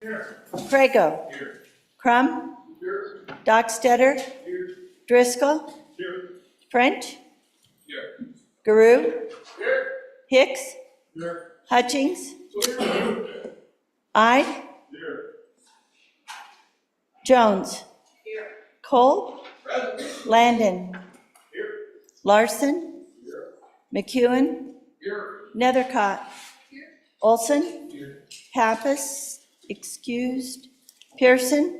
Here. Prego. Here. Crum. Here. Dockstetter. Here. Driscoll. Here. French. Here. Garou. Here. Hicks. Here. Hutchings. Here. Ide. Here. Jones. Here. Cole. Present. Landon. Here. Larson. Here. McEwen. Here. Nethercott. Here. Olson. Here. Pappas. Excused. Pearson.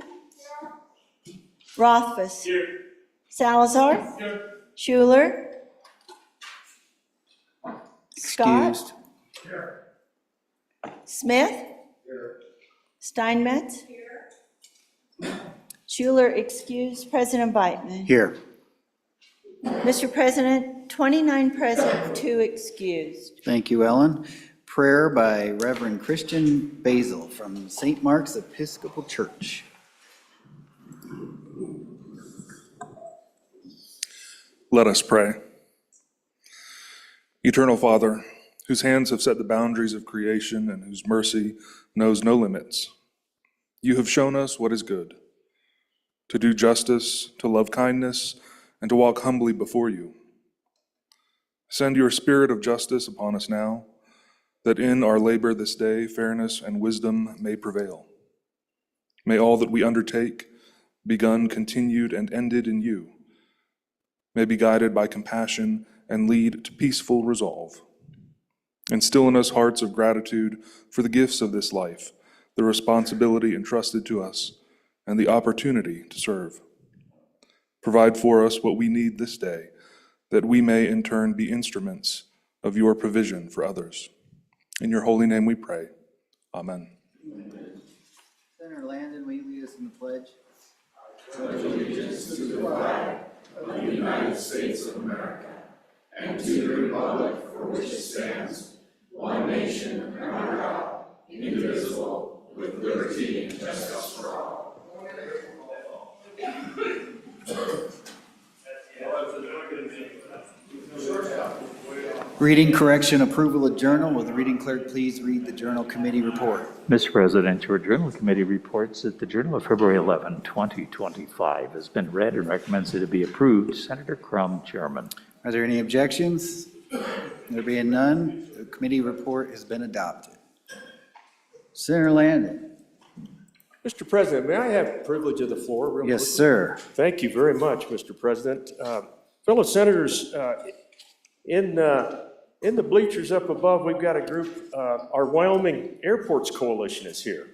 Here. Rothfuss. Here. Salazar. Here. Schuler. Scott. Excused. Here. Smith. Here. Steinmetz. Here. Schuler excused. President Beitman. Here. Mr. President, 29 present, 2 excused. Thank you, Ellen. Prayer by Reverend Christian Basil from St. Mark's Episcopal Church. Let us pray. Eternal Father, whose hands have set the boundaries of creation and whose mercy knows no limits, you have shown us what is good, to do justice, to love kindness, and to walk humbly before you. Send your spirit of justice upon us now, that in our labor this day, fairness and wisdom may prevail. May all that we undertake, begun, continued, and ended in you, may be guided by compassion and lead to peaceful resolve. Instill in us hearts of gratitude for the gifts of this life, the responsibility entrusted to us, and the opportunity to serve. Provide for us what we need this day, that we may in turn be instruments of your provision for others. In your holy name we pray. Amen. Senator Landon, will you lead us in the pledge? I pledge allegiance to the flag of the United States of America and to the republic for which it stands, one nation under God, indivisible, with liberty and justice for all. Reading correction, approval of journal. Will the reading clerk please read the journal committee report? Mr. President, your journal committee reports that the Journal of February 11, 2025 has been read and recommends that it be approved. Senator Crum, Chairman. Are there any objections? There being none, the committee report has been adopted. Senator Landon. Mr. President, may I have the privilege of the floor? Real Yes, quickly? sir. Thank you very much, Mr. President. Fellow senators, in the bleachers up above, we've got a group, our Wyoming Airports Coalition is here.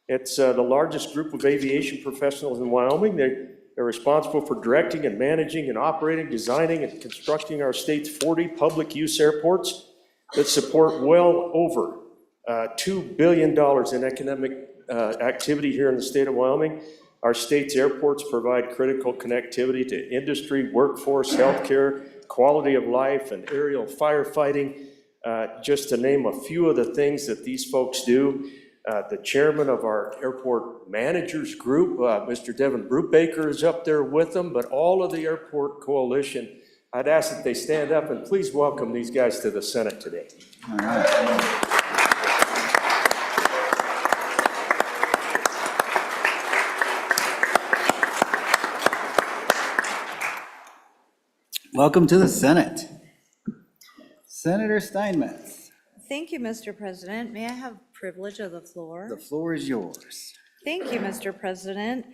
It's the largest group of aviation professionals in Wyoming. They're responsible for directing and managing and operating, designing and constructing our state's 40 public use airports that support well over $2 billion in economic activity here in the state of Wyoming. Our state's airports provide critical connectivity to industry, workforce, healthcare, quality of life, and aerial firefighting, just to name a few of the things that these folks do. The chairman of our airport managers group, Mr. Devin Brubaker, is up there with them, but all of the airport coalition, I'd ask that they stand up and please welcome these guys to the Senate today. All right. Welcome to the Senate. Senator Steinmetz. Thank you, Mr. President. May I have privilege of the floor? The floor is yours. Thank you, Mr. President.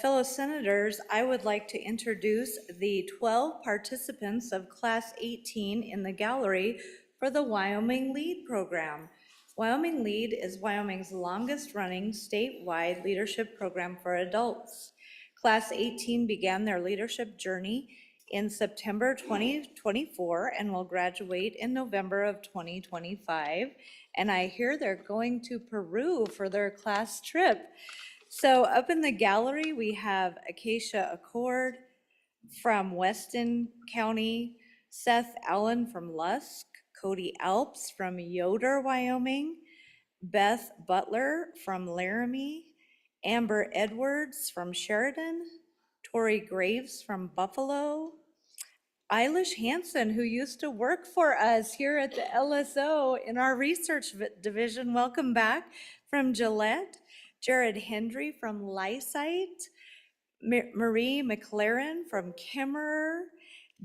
Fellow senators, I would like to introduce the 12 participants of Class 18 in the gallery for the Wyoming LEAD program. Wyoming LEAD is Wyoming's longest-running statewide leadership program for adults. Class 18 began their leadership journey in September 2024 and will graduate in November of 2025. And I hear they're going to Peru for their class trip. So up in the gallery, we have Acacia Accord from Weston County, Seth Allen from Lusk, Cody Alps from Yoder, Wyoming, Beth Butler from Laramie, Amber Edwards from Sheridan, Tori Graves from Buffalo, Eilish Hansen, who used to work for us here at the LSO in our research division, welcome back, from Gillette, Jared Hendry from Lysite, Marie McLaren from Kimmerer,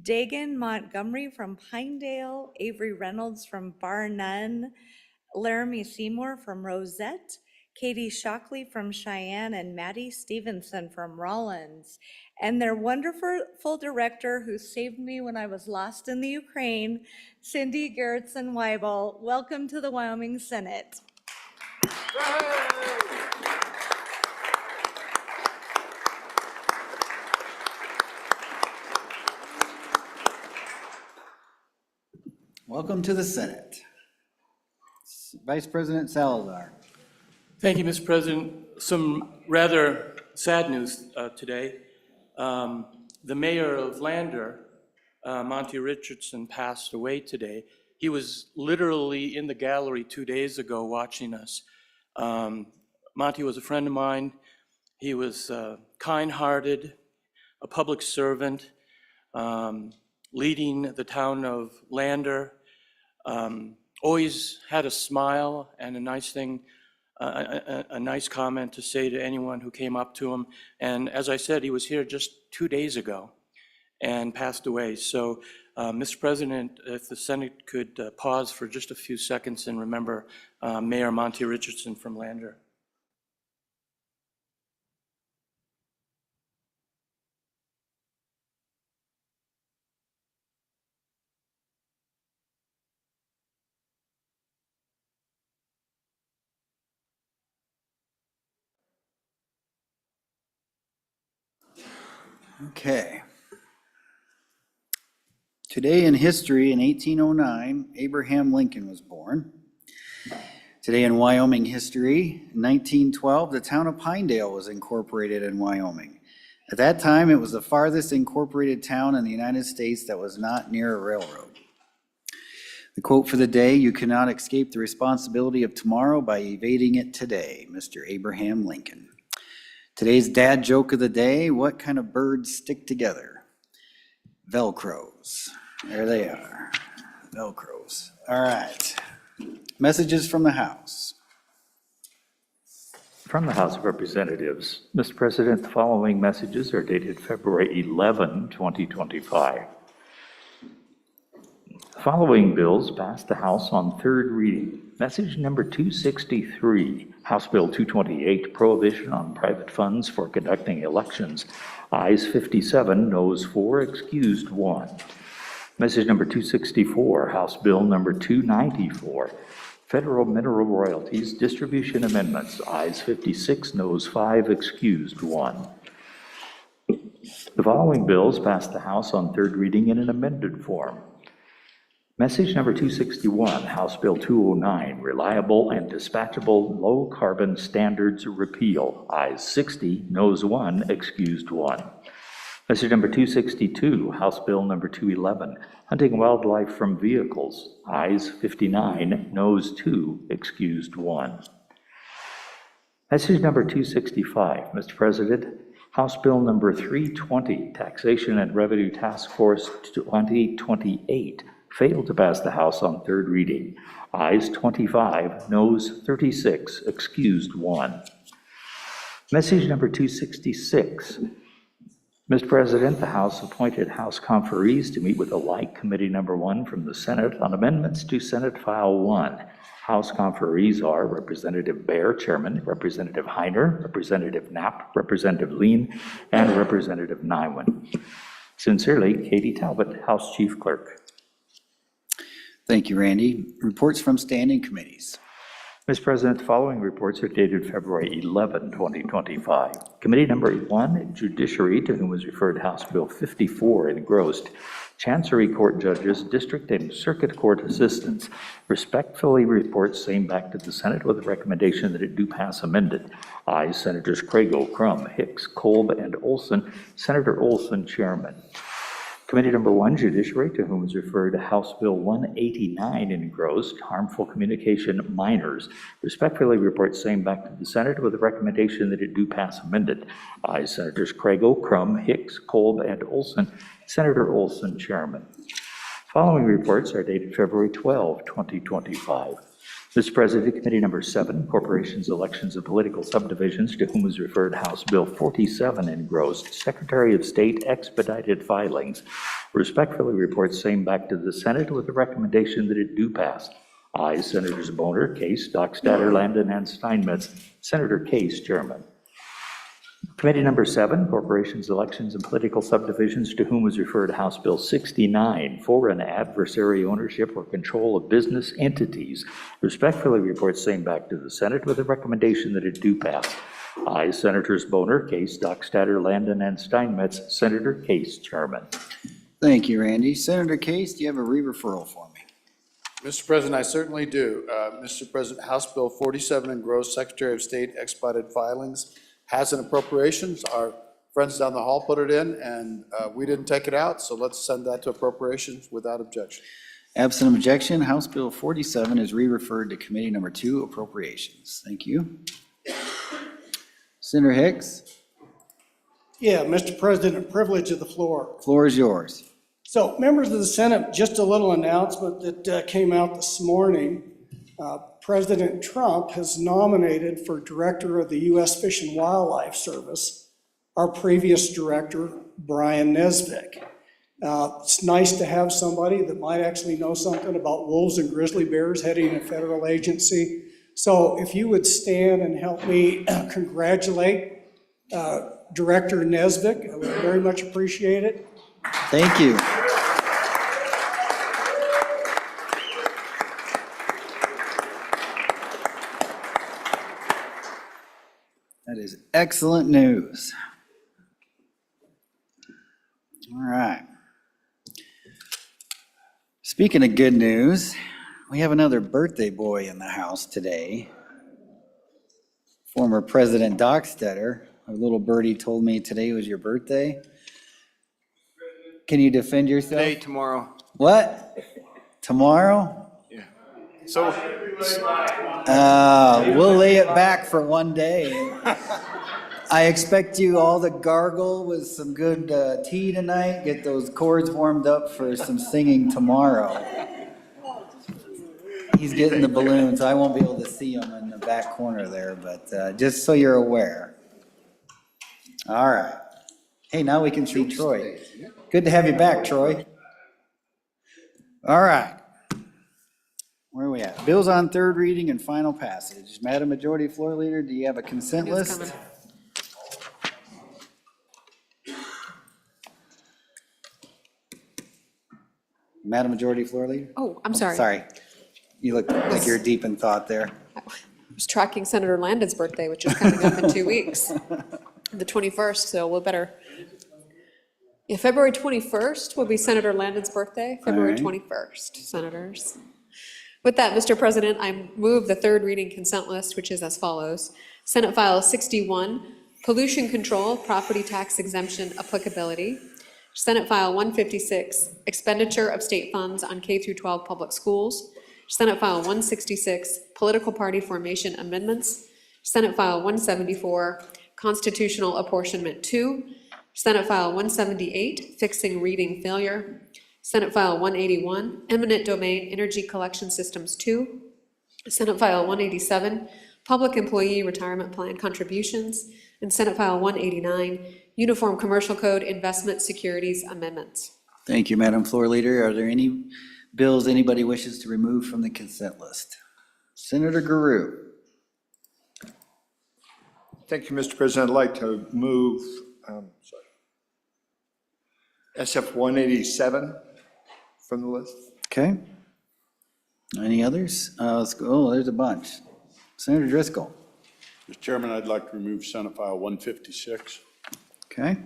Dagan Montgomery from Pinedale, Avery Reynolds from Bar None, Laramie Seymour from Rosette, Katie Shockley from Cheyenne, and Maddie Stevenson from Rollins. And their wonderful director who saved me when I was lost in the Ukraine, Cindy Gerritsen-Weibel. Welcome to the Wyoming Senate. Welcome to the Senate. Vice President Salazar. Thank you, Mr. President. Some rather sad news today. The mayor of Lander, Monty Richardson, passed away today. He was literally in the gallery 2 days ago watching us. Monty was a friend of mine. He was kind-hearted, a public servant, leading the town of Lander. Always had a smile and a nice thing, a nice comment to say to anyone who came up to him. And as I said, he was here just 2 days ago and passed away. So, Mr. President, if the Senate could pause for just a few seconds and remember Mayor Monty Richardson from Lander. Okay. Today in history, in 1809, Abraham Lincoln was born. Today in Wyoming history, in 1912, the town of Pinedale was incorporated in Wyoming. At that time, it was the farthest incorporated town in the United States that was not near a railroad. The quote for the day, "You cannot escape the responsibility of tomorrow by evading it today," Mr. Abraham Lincoln. Today's dad joke of the day, what kind of birds stick together? Velcros. There they are, Velcros. All right. Messages from the House. From the House of Representatives, Mr. President, the following messages are dated February 11, 2025. The following bills passed the House on third reading. Message number 263, House Bill 228, Prohibition on Private Funds for Conducting Elections. Ayes 57, noes 4, excused 1. Message number 264, House Bill number 294, Federal Mineral Royalties Distribution Amendments. Ayes 56, noes 5, excused 1. The following bills passed the House on third reading in an amended form. Message number 261, House Bill 209, Reliable and Dispatchable Low Carbon Standards Repeal. Ayes 60, noes 1, excused 1. Message number 262, House Bill number 211, Hunting Wildlife from Vehicles. Ayes 59, noes 2, excused 1. Message number 265, Mr. President, House Bill number 320, Taxation and Revenue Task Force 2028, failed to pass the House on third reading. Ayes 25, noes 36, excused 1. Message number 266. Mr. President, the House appointed House conferees to meet with the Like Committee Number 1 from the Senate on amendments to Senate File 1. House conferees are Representative Baer, Chairman, Representative Heiner, Representative Knapp, Representative Lean, and Representative Nywen. Sincerely, Katie Talbot, House Chief Clerk. Thank you, Randy. Reports from standing committees. Mr. President, the following reports are dated February 11, 2025. Committee number 1, Judiciary, to whom was referred House Bill 54 engrossed. Chancery Court judges, district and circuit court assistants respectfully report same back to the Senate with a recommendation that it do pass amended. Ayes Senators Crago, Crum, Hicks, Kolb, and Olson. Senator Olson, Chairman. Committee number 1, Judiciary, to whom is referred House Bill 189 engrossed, Harmful Communication Minors, respectfully report same back to the Senate with a recommendation that it do pass amended. Ayes Senators Crago, Crum, Hicks, Kolb, and Olson. Senator Olson, Chairman. Following reports are dated February 12, 2025. Mr. President, Committee Number 7, Corporations, Elections, and Political Subdivisions, to whom is referred House Bill 47 engrossed, Secretary of State expedited filings, respectfully reports same back to the Senate with the recommendation that it do pass. Ayes, Senators Boner, Case, Dockstader, Landon, and Steinmetz. Senator Case, Chairman. Committee Number 7, Corporations, Elections, and Political Subdivisions, to whom was referred House Bill 69, Foreign Adversary Ownership or Control of Business Entities, respectfully reports same back to the Senate with a recommendation that it do pass. Ayes, Senators Boner, Case, Dockstader, Landon, and Steinmetz. Senator Case, Chairman. Thank you, Randy. Senator Case, do you have a re-referral for me? Mr. President, I certainly do. Mr. President, House Bill 47 engrossed, Secretary of State expedited filings, has an appropriations. Our friends down the hall put it in, and we didn't take it out, so let's send that to appropriations without objection. Absent objection, House Bill 47 is re-referred to Committee Number 2, Appropriations. Thank you. Senator Hicks, Yeah, Mr. President, privilege of the floor. floor is yours. So, members of the Senate, just a little announcement that came out this morning. President Trump has nominated for Director of the U.S. Fish and Wildlife Service our previous director, Brian Nesvik. It's nice to have somebody that might actually know something about wolves and grizzly bears heading a federal agency. So if you would stand and help me congratulate Director Nesvik, I would very much appreciate it. Thank you. That is excellent news. All right. Speaking of good news, we have another birthday boy in the house today. Former President Dockstader, a little birdie told me today was your birthday. Can you defend yourself? Today, tomorrow. What? Tomorrow? Yeah. So, We'll lay it back for one day. I expect you all to gargle with some good tea tonight, get those cords warmed up for some singing tomorrow. He's getting the balloons. I won't be able to see him in the back corner there, but just so you're aware. All right. Hey, now we can see Troy. Good to have you back, Troy. All right. Where are we at? Bills on third reading and final passage. Madam Majority Floor Leader, do you have a consent list? Madam Majority Floor Leader? Oh, I'm sorry. Sorry. You look like you're deep in thought there. I was tracking Senator Landon's birthday, which is coming up in 2 weeks, the 21st, so we'll better. Yeah, February 21st will be Senator Landon's birthday, February right. 21st, senators. With that, Mr. President, I move the third reading consent list, which is as follows. Senate File 61, Pollution Control, Property Tax Exemption Applicability. Senate File 156, Expenditure of State Funds on K through 12 Public Schools. Senate File 166, Political Party Formation Amendments. Senate File 174, Constitutional Apportionment 2. Senate File 178, Fixing Reading Failure. Senate File 181, Eminent Domain Energy Collection Systems 2. Senate File 187, Public Employee Retirement Plan Contributions. And Senate File 189, Uniform Commercial Code Investment Securities Amendments. Thank you, Madam Floor Leader. Are there any bills anybody wishes to remove from the consent list? Senator Guru. thank you, Mr. President. I'd like to move SF 187 from the list. Okay. Any others? Let's go. Oh, there's a bunch. Senator Driscoll. Mr. Chairman, I'd like to remove Senate File 156. Okay.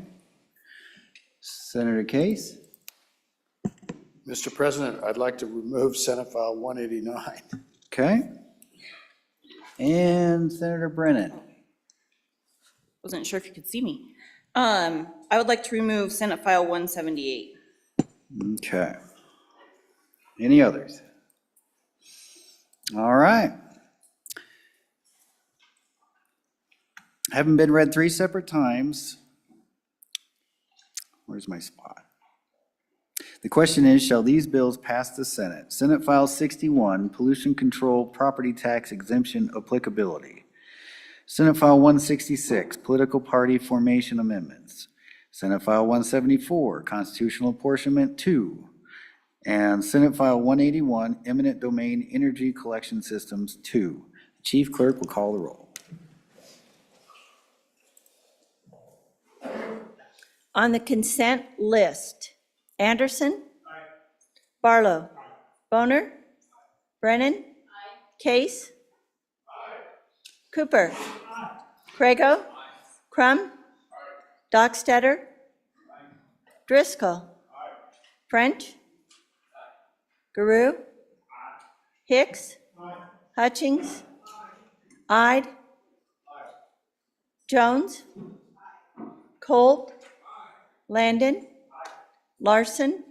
Senator Case. Mr. President, I'd like to remove Senate File 189. Okay. And Senator Brennan. Wasn't sure if you could see me. I would like to remove Senate File 178. Okay. Any others? All right. Having been read 3 separate times. Where's my spot? The question is, shall these bills pass the Senate? Senate File 61, Pollution Control Property Tax Exemption Applicability. Senate File 166, Political Party Formation Amendments. Senate File 174, Constitutional Apportionment 2. And Senate File 181, Eminent Domain Energy Collection Systems 2. Chief Clerk will call the roll. On the consent list, Anderson? Barlow? Boner? Brennan? Case? Cooper? Crago? Crum? Dockstader? Driscoll? French? Guru? Hicks? Hutchings? Ide? Jones? Cole? Landon? Larson?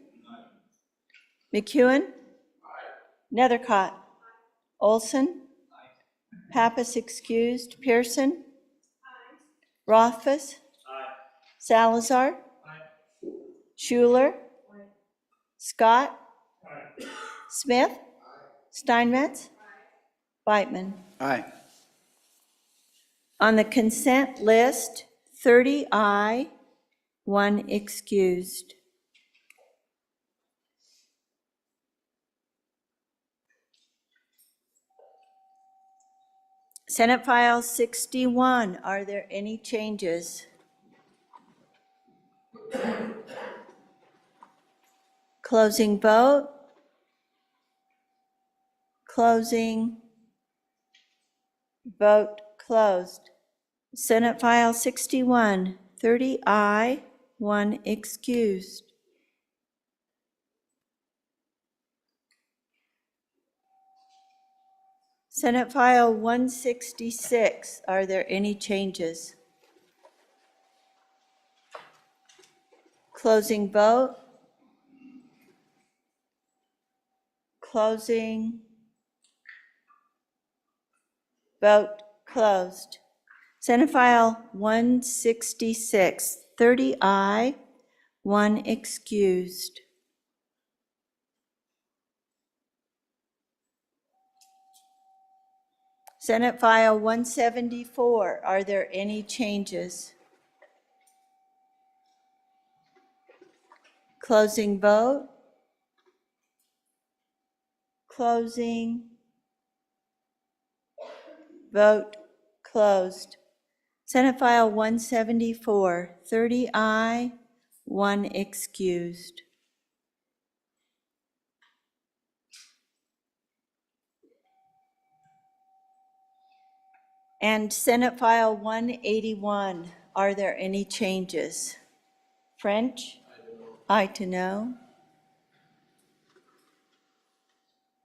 McEwen? Nethercott? Olson? Pappas excused. Pearson? Rothfuss? Salazar? Schuler? Scott? Smith? Steinmetz? Whitman? Aye. On the consent list, 30 aye, 1 excused. Senate File 61, are there any changes? Closing vote. Closing. Vote closed. Senate File 61, 30 aye, 1 excused. Senate File 166, are there any changes? Closing vote. Closing. Vote closed. Senate File 166, 30 aye, 1 excused. Senate File 174, are there any changes? Closing vote. Closing. Vote closed. Senate File 174, 30 aye, 1 excused. And Senate File 181, are there any changes? French? Aye to no.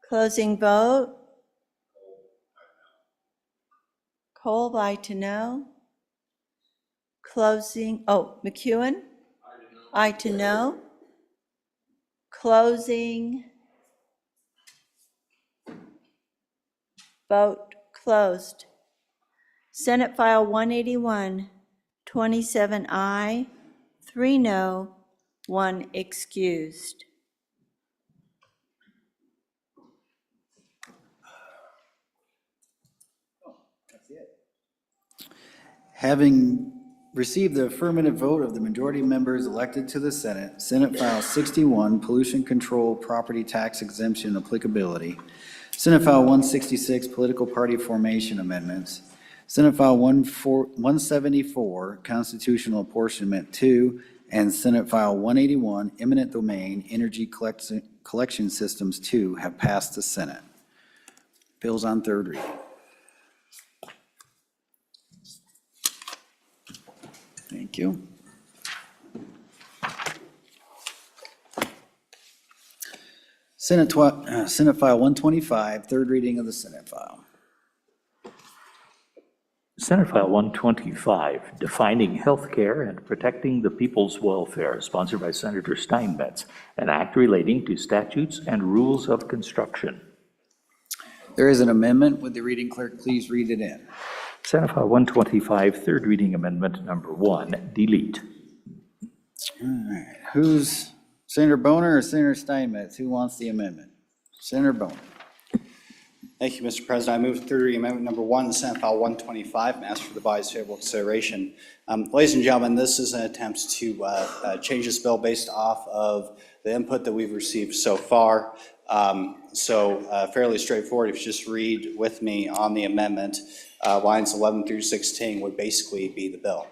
Closing vote. Cole, aye to no. Closing, McEwen? Aye to no. Closing. Vote closed. Senate File 181, 27 aye, 3 no, 1 excused. Having received the affirmative vote of the majority of members elected to the Senate, Senate File 61, Pollution Control Property Tax Exemption Applicability, Senate File 166, Political Party Formation Amendments, Senate File 174, Constitutional Apportionment 2, and Senate File 181, Eminent Domain Energy Collection Systems 2 have passed the Senate. Bills on third reading. Thank you. Senate File 125, third reading of the Senate file. Senate File 125, Defining Healthcare and Protecting the People's Welfare, sponsored by Senator Steinmetz, an act relating to statutes and rules of construction. There is an amendment. Would the reading clerk please read it in? Senate File 125, third reading amendment number 1, delete. All right, who's Senator Boner or Senator Steinmetz? Who wants the amendment? Senator Boner. Thank you, Mr. President. I move third reading amendment number 1, the Senate File 125, and ask for the body's favorable consideration. Ladies and gentlemen, this is an attempt to change this bill based off of the input that we've received so far. Fairly straightforward. If you just read with me on the amendment, lines 11 through 16 would basically be the bill.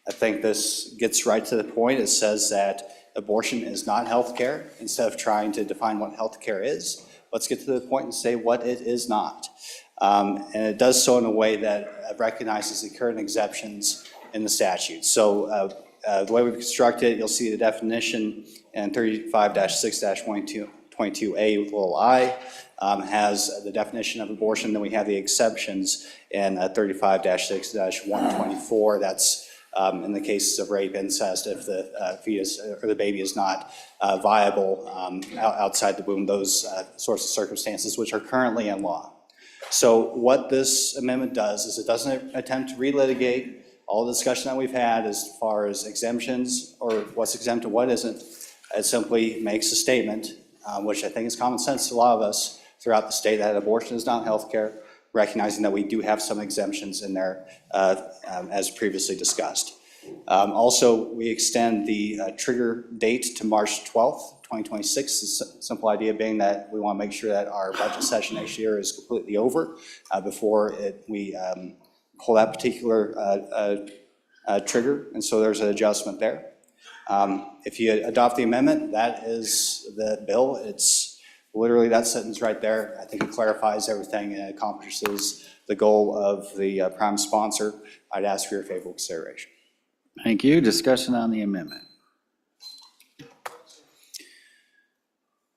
I think this gets right to the point. It says that abortion is not health care. Instead of trying to define what health care is, let's get to the point and say what it is not. And it does so in a way that recognizes the current exceptions in the statute. So the way we've constructed it, you'll see the definition in 35-6-22A with little I has the definition of abortion. Then we have the exceptions in 35-6-124. That's in the cases of rape, incest, if the fetus or the baby is not viable outside the womb, those sorts of circumstances which are currently in law. So what this amendment does is it doesn't attempt to relitigate all the discussion that we've had as far as exemptions or what's exempt and what isn't. It simply makes a statement, which I think is common sense to a lot of us throughout the state, that abortion is not health care, recognizing that we do have some exemptions in there as previously discussed. Also, we extend the trigger date to March 12th, 2026. The simple idea being that we want to make sure that our budget session next year is completely over before we pull that particular trigger, and so there's an adjustment there. If you adopt the amendment, that is the bill. It's literally that sentence right there. I think it clarifies everything and accomplishes the goal of the prime sponsor. I'd ask for your favorable consideration. Thank you. Discussion on the amendment.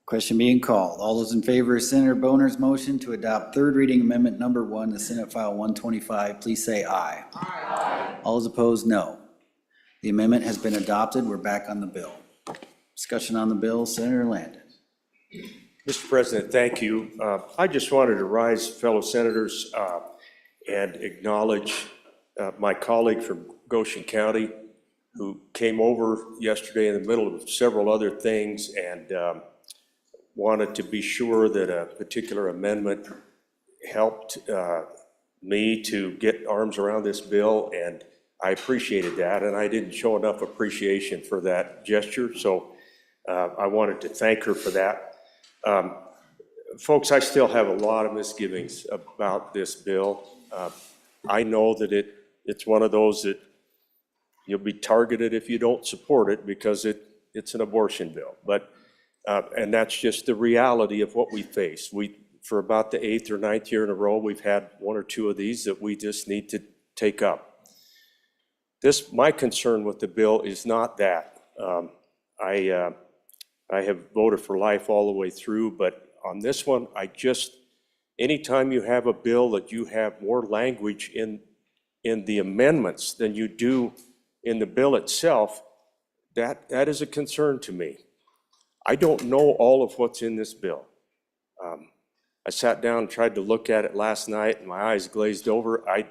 Question being called. All those in favor of Senator Boner's motion to adopt third reading amendment number 1, the Senate File 125, please say aye. Aye. All those opposed, no. The amendment has been adopted. We're back on the bill. Discussion on the bill, Senator Landon. Mr. President, thank you. I just wanted to rise, fellow senators, and acknowledge my colleague from Goshen County who came over yesterday in the middle of several other things and wanted to be sure that a particular amendment helped me to get arms around this bill, and I appreciated that, and I didn't show enough appreciation for that gesture, so I wanted to thank her for that. Folks, I still have a lot of misgivings about this bill. I know that it's one of those that you'll be targeted if you don't support it because it's an abortion bill. But and that's just the reality of what we face. For about the 8th or 9th year in a row, we've had 1 or 2 of these that we just need to take up. My concern with the bill is not that. I have voted for life all the way through, but on this one, anytime you have a bill that you have more language in the amendments than you do in the bill itself, that is a concern to me. I don't know all of what's in this bill. I sat down and tried to look at it last night and my eyes glazed over. I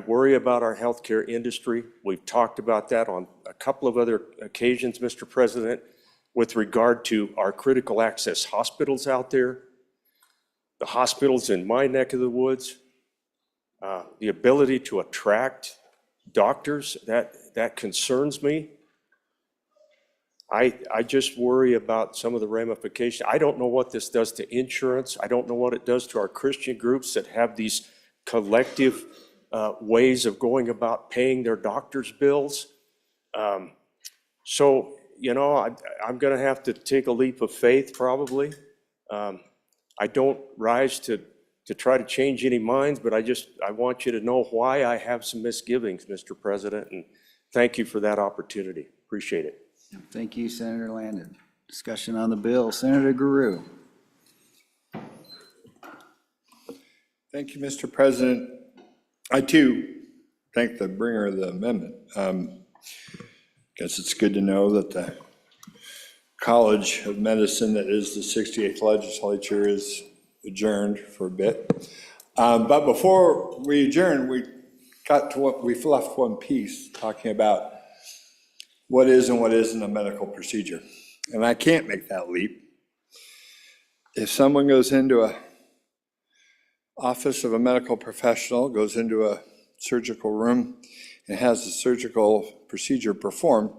worry about our healthcare industry. We've talked about that on a couple of other occasions, Mr. President, with regard to our critical access hospitals out there, the hospitals in my neck of the woods, the ability to attract doctors, that concerns me. I just worry about some of the ramifications. I don't know what this does to insurance. I don't know what it does to our Christian groups that have these collective ways of going about paying their doctor's bills. So, you know, I'm going to have to take a leap of faith probably. I don't rise to try to change any minds, but I want you to know why I have some misgivings, Mr. President, and thank you for that opportunity. Appreciate it. Thank you, Senator Landon. Discussion on the bill, Senator Guru. Thank you, Mr. President. I too thank the bringer of the amendment. Guess it's good to know that the College of Medicine that is the 68th legislature is adjourned for a bit. But before we adjourn, we got to we've left one piece talking about what is and what isn't a medical procedure. and I can't make that leap. If someone goes into a office of a medical professional, goes into a surgical room and has a surgical procedure performed,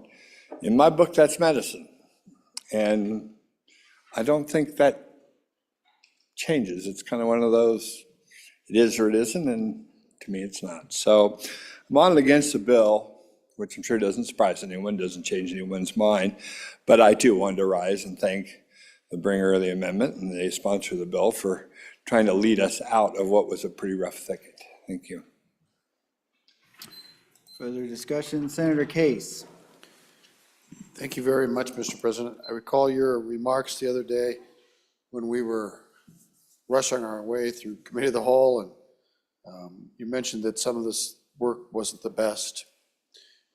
in my book, that's medicine. And I don't think that changes. It's kind of one of those, it is or it isn't, and to me, it's not. So I'm on and against the bill, which I'm sure doesn't surprise anyone, doesn't change anyone's mind. But I too wanted to rise and thank the bringer of the amendment and the sponsor of the bill for trying to lead us out of what was a pretty rough thicket. Thank you. Further discussion, Senator Case. Thank you very much, Mr. President. I recall your remarks the other day when we were rushing our way through Committee of the Whole, and you mentioned that some of this work wasn't the best,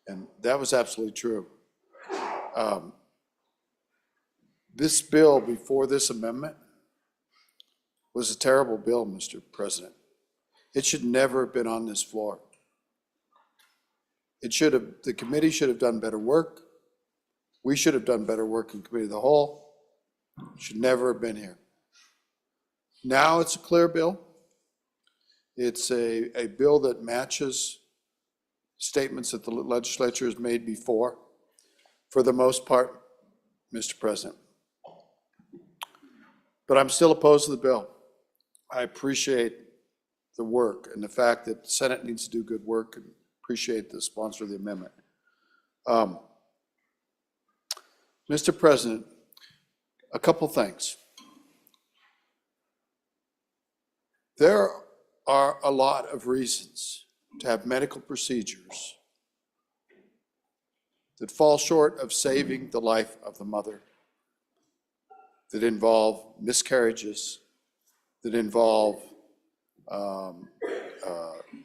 and that was absolutely true. This bill before this amendment was a terrible bill, Mr. President. It should never have been on this floor. It should have, the committee should have done better work. We should have done better work in Committee of the Whole. It should never have been here. Now it's a clear bill. It's a bill that matches statements that the legislature has made before, for the most part, Mr. President. But I'm still opposed to the bill. I appreciate the work and the fact that the Senate needs to do good work, and appreciate the sponsor of the amendment. Mr. President, a couple things. There are a lot of reasons to have medical procedures that fall short of saving the life of the mother, that involve miscarriages, that involve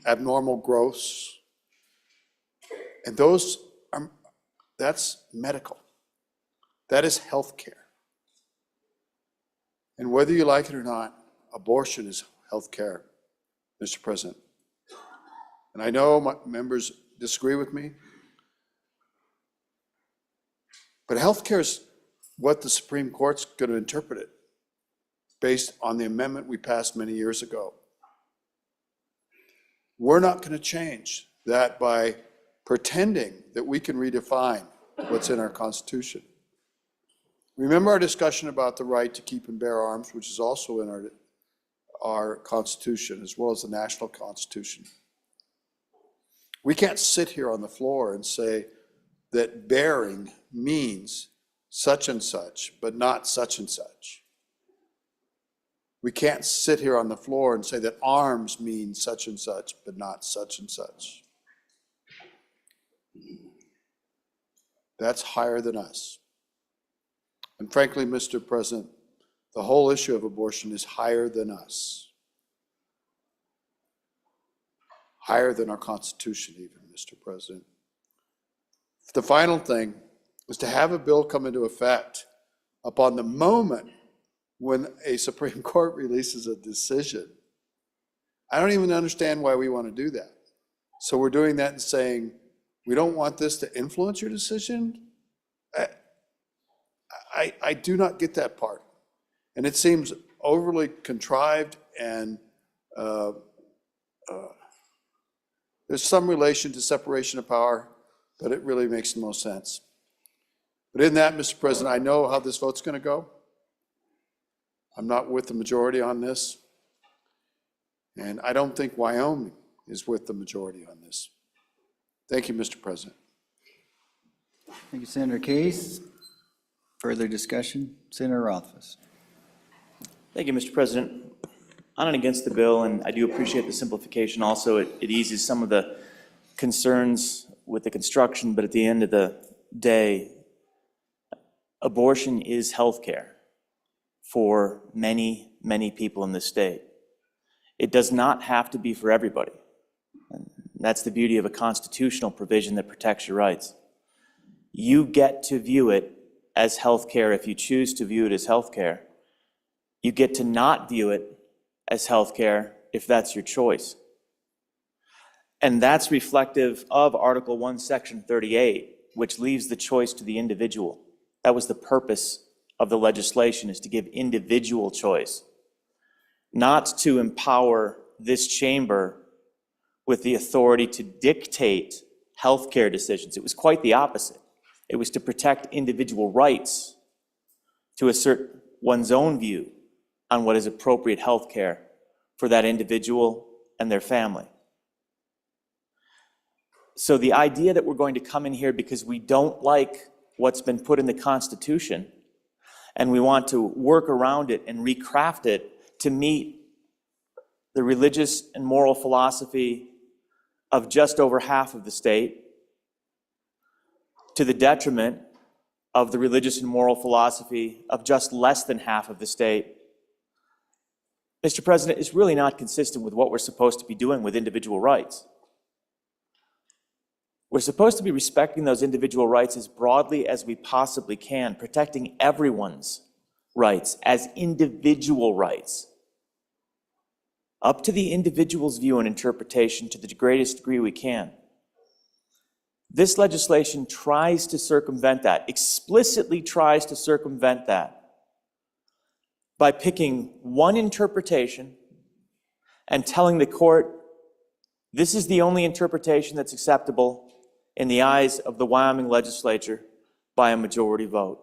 abnormal growths. And those are, that's medical. That is health care. And whether you like it or not, abortion is health care, Mr. President. And I know my members disagree with me, but health care is what the Supreme Court's going to interpret it based on the amendment we passed many years ago. We're not going to change that by pretending that we can redefine what's in our Constitution. Remember our discussion about the right to keep and bear arms, which is also in our Constitution, as well as the national Constitution. We can't sit here on the floor and say that bearing means such and such, but not such and such. We can't sit here on the floor and say that arms mean such and such, but not such and such. That's higher than us. And frankly, Mr. President, the whole issue of abortion is higher than us. Higher than our Constitution even, Mr. President. The final thing is to have a bill come into effect upon the moment when a Supreme Court releases a decision. I don't even understand why we want to do that. So we're doing that and saying, we don't want this to influence your decision? I do not get that part. And it seems overly contrived, and there's some relation to separation of power, but it really makes no sense. But in that, Mr. President, I know how this vote's going to go. I'm not with the majority on this. And I don't think Wyoming is with the majority on this. Thank you, Mr. President. Thank you, Senator Case. Further discussion, Senator Rothfuss. Thank you, Mr. President. On and against the bill, and I do appreciate the simplification. Also, it eases some of the concerns with the construction, but at the end of the day, abortion is health care for many, many people in this state. It does not have to be for everybody. And that's the beauty of a constitutional provision that protects your rights. You get to view it as health care if you choose to view it as health care. You get to not view it as health care if that's your choice. And that's reflective of Article 1, Section 38, which leaves the choice to the individual. That was the purpose of the legislation, is to give individual choice, not to empower this chamber with the authority to dictate healthcare decisions. It was quite the opposite. It was to protect individual rights, to assert one's own view on what is appropriate healthcare for that individual and their family. So the idea that we're going to come in here because we don't like what's been put in the Constitution and we want to work around it and recraft it to meet the religious and moral philosophy of just over half of the state, to the detriment of the religious and moral philosophy of just less than half of the state, Mr. President, is really not consistent with what we're supposed to be doing with individual rights. We're supposed to be respecting those individual rights as broadly as we possibly can, protecting everyone's rights as individual rights, up to the individual's view and interpretation to the greatest degree we can. This legislation tries to circumvent that, explicitly tries to circumvent that, by picking one interpretation and telling the court, this is the only interpretation that's acceptable in the eyes of the Wyoming legislature by a majority vote.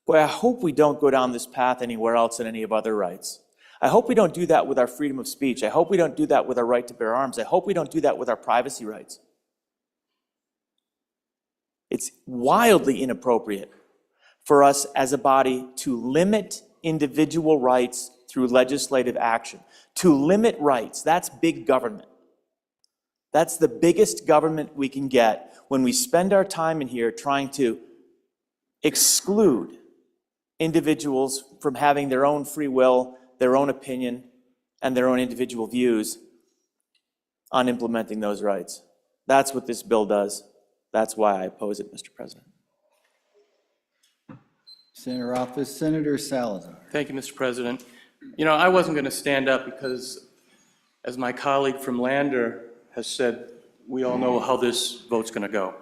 Boy, I hope we don't go down this path anywhere else in any of other rights. I hope we don't do that with our freedom of speech. I hope we don't do that with our right to bear arms. I hope we don't do that with our privacy rights. It's wildly inappropriate for us as a body to limit individual rights through legislative action. To limit rights, that's big government. That's the biggest government we can get when we spend our time in here trying to exclude individuals from having their own free will, their own opinion, and their own individual views on implementing those rights. That's what this bill does. That's why I oppose it, Mr. President. Senator Office, Senator Salazar. Thank you, Mr. President. You know, I wasn't going to stand up because, as my colleague from Lander has said, we all know how this vote's going to go.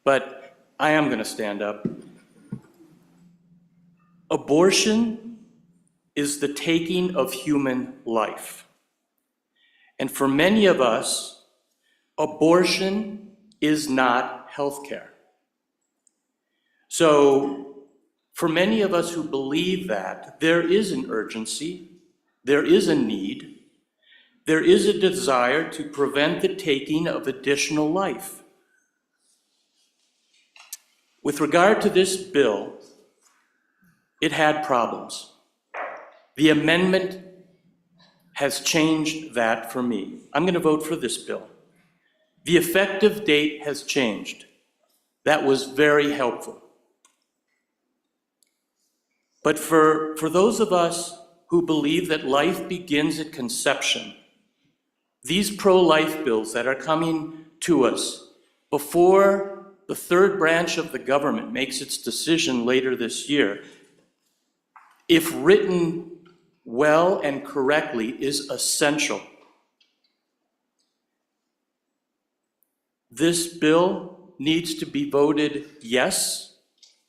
But I am going to stand up. Abortion is the taking of human life. And for many of us, abortion is not health care. So, for many of us who believe that, there is an urgency, there is a need, there is a desire to prevent the taking of additional life. With regard to this bill, it had problems. The amendment has changed that for me. I'm going to vote for this bill. The effective date has changed. That was very helpful. But for those of us who believe that life begins at conception, these pro-life bills that are coming to us before the third branch of the government makes its decision later this year, if written well and correctly, is essential. This bill needs to be voted yes.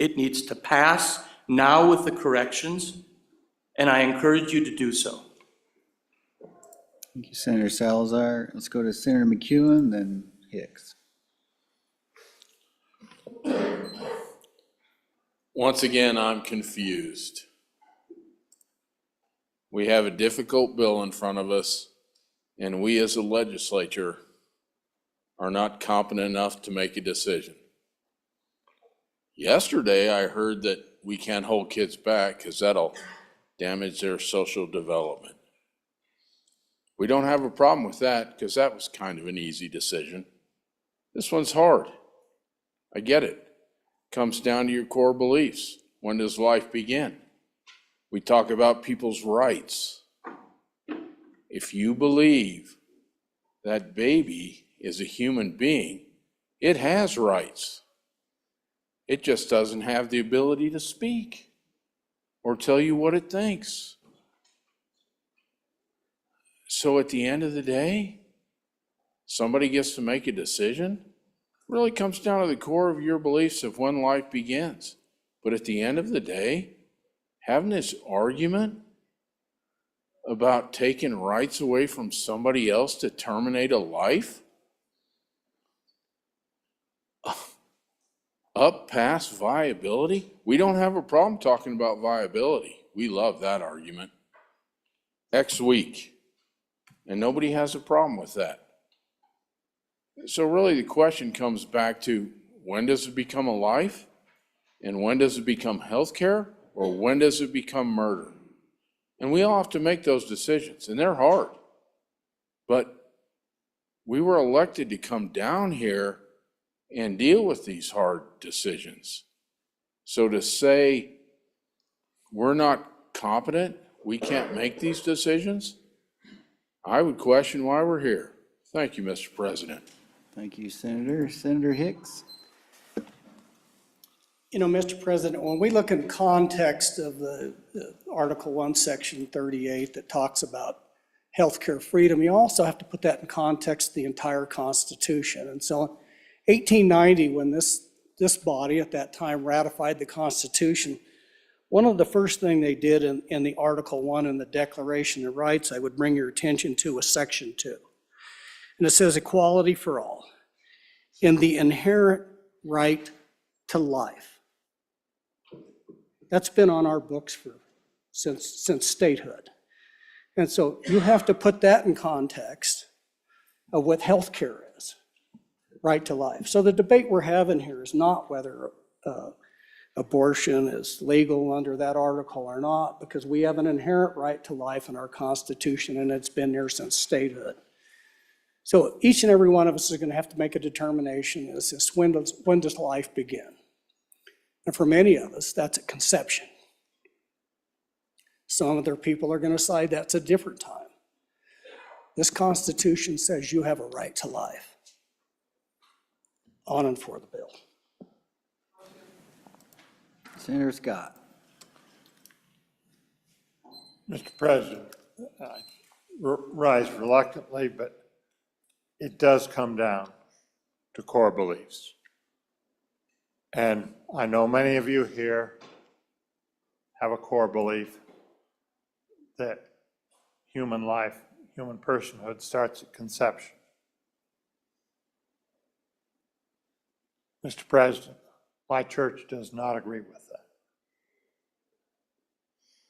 It needs to pass now with the corrections, and I encourage you to do so. Thank you, Senator Salazar. Let's go to Senator McEwen, then Hicks. Once again, I'm confused. We have a difficult bill in front of us, and we as a legislature are not competent enough to make a decision. Yesterday, I heard that we can't hold kids back because that'll damage their social development. We don't have a problem with that because that was kind of an easy decision. This one's hard. I get it. Comes down to your core beliefs. When does life begin? We talk about people's rights. If you believe that baby is a human being, it has rights. It just doesn't have the ability to speak or tell you what it thinks. So at the end of the day, somebody gets to make a decision. It really comes down to the core of your beliefs of when life begins. But at the end of the day, having this argument about taking rights away from somebody else to terminate a life, up past viability, we don't have a problem talking about viability. We love that argument. X week, and nobody has a problem with that. So really the question comes back to, when does it become a life? And when does it become healthcare? Or when does it become murder? And we all have to make those decisions, and they're hard. But we were elected to come down here and deal with these hard decisions. So to say we're not competent, we can't make these decisions, I would question why we're here. Thank you, Mr. President. Thank you, Senator. Senator Hicks? You know, Mr. President, when we look in context of the Article 1, Section 38 that talks about healthcare freedom, you also have to put that in context of the entire Constitution. And so 1890, when this body at that time ratified the Constitution, one of the first thing they did in the Article 1 in the Declaration of Rights, I would bring your attention to, was Section 2. And it says equality for all in the inherent right to life. That's been on our books since statehood. And so you have to put that in context of what healthcare is, right to life. So the debate we're having here is not whether abortion is legal under that article or not, because we have an inherent right to life in our Constitution, and it's been there since statehood. So each and every one of us is going to have to make a determination as to when does life begin? And for many of us, that's at conception. Some other people are going to decide that's a different time. This Constitution says you have a right to life. On and for the bill. Senator Scott? Mr. President, I rise reluctantly, but it does come down to core beliefs. And I know many of you here have a core belief that human life, human personhood starts at conception. Mr. President, my church does not agree with that.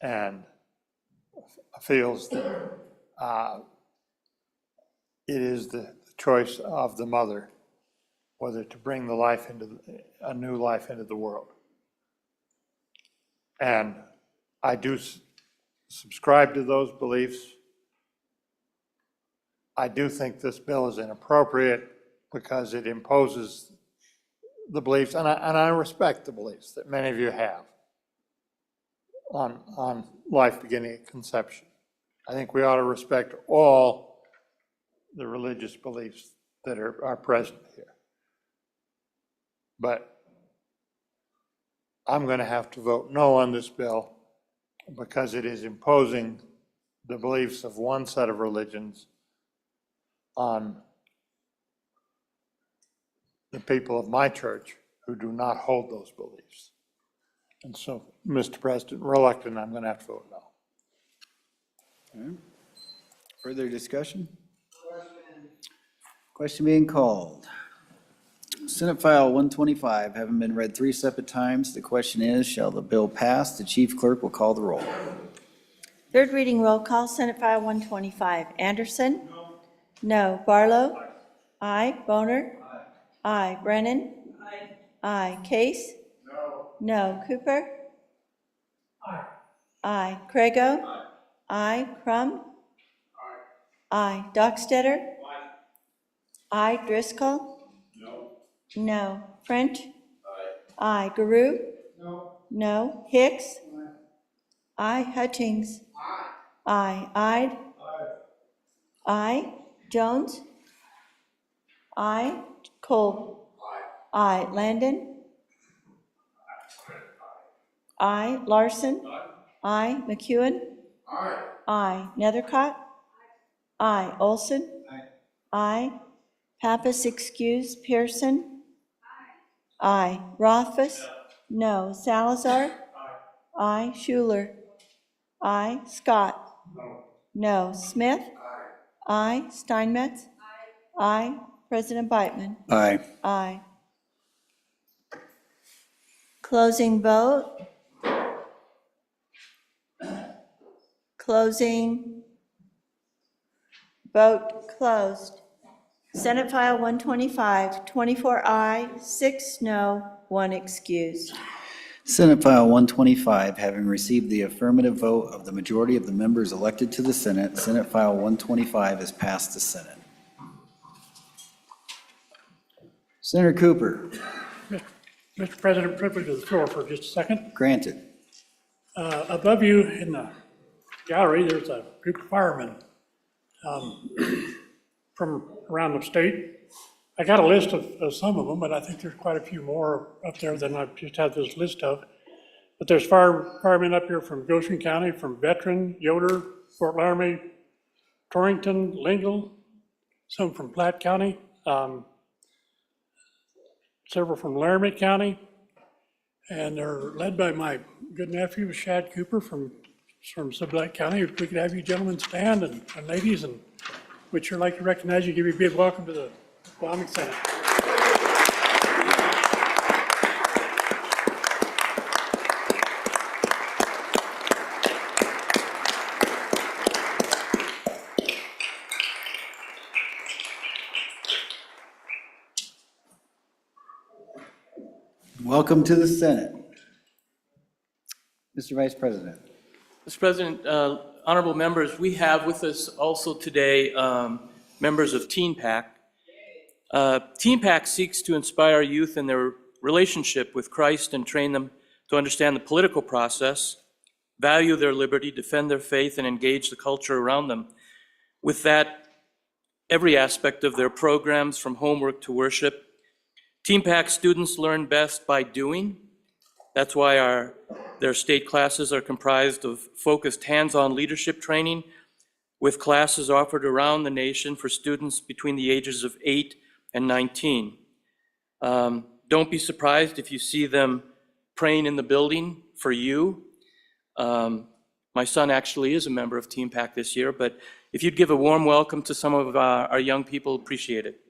And feels that it is the choice of the mother whether to bring the life into a new life into the world. And I do subscribe to those beliefs. I do think this bill is inappropriate because it imposes the beliefs, and I respect the beliefs that many of you have on life beginning at conception. I think we ought to respect all the religious beliefs that are present here. But I'm going to have to vote no on this bill because it is imposing the beliefs of one set of religions on the people of my church who do not hold those beliefs. And so, Mr. President, reluctant, I'm going to have to vote no. Okay. Further discussion? Question being called. Senate File 125, having been read 3 separate times, the question is, shall the bill pass? The chief clerk will call the roll. Third reading roll call, Senate File 125. Anderson? No. Barlow? Aye. Boner? Aye. Brennan? Aye. Case? No. Cooper? Aye. Craigo? Aye. Crum? Aye. Dockstetter? Aye. Driscoll? No. French? Aye. Garou? No. Hicks? Aye. Hutchings? Aye. Ide? Aye. Jones? Aye. Kolb? Aye. Landon? Aye. Larson? Aye. McEwen? Aye. Nethercott? Aye. Olson? Aye. Pappas excused. Pearson? Aye. Rothfuss? No. Salazar? Aye. Schuler? Aye. Scott? No. Smith? Aye. Steinmetz? Aye. President Beitman? Aye. Aye. Closing vote. Closing. Vote closed. Senate File 125, 24 aye, 6 no, 1 excused. Senate File 125, having received the affirmative vote of the majority of the members elected to the Senate, Senate File 125 is passed the Senate. Senator Cooper. Mr. President, privilege of the floor for just a second. Granted. Above you in the gallery, there's a group of firemen from around the state. I got a list of some of them, but I think there's quite a few more up there than I just have this list of. But there's firemen up here from Goshen County, from Veteran, Yoder, Fort Laramie, Torrington, Lingle, some from Platte County, several from Laramie County, and they're led by my good nephew, Shad Cooper from Sublette County. If we could have you gentlemen stand and ladies, and we'd sure like to recognize you, give you a big welcome to the Wyoming Senate. Welcome to the Senate. Mr. Vice President. Mr. President, honorable members, we have with us also today members of Teen PAC. Teen PAC seeks to inspire youth in their relationship with Christ and train them to understand the political process, value their liberty, defend their faith, and engage the culture around them. With that, every aspect of their programs, from homework to worship. Teen PAC students learn best by doing. That's why their state classes are comprised of focused hands-on leadership training, with classes offered around the nation for students between the ages of 8 and 19. Don't be surprised if you see them praying in the building for you. My son actually is a member of Teen PAC this year, but if you'd give a warm welcome to some of our young people, appreciate it.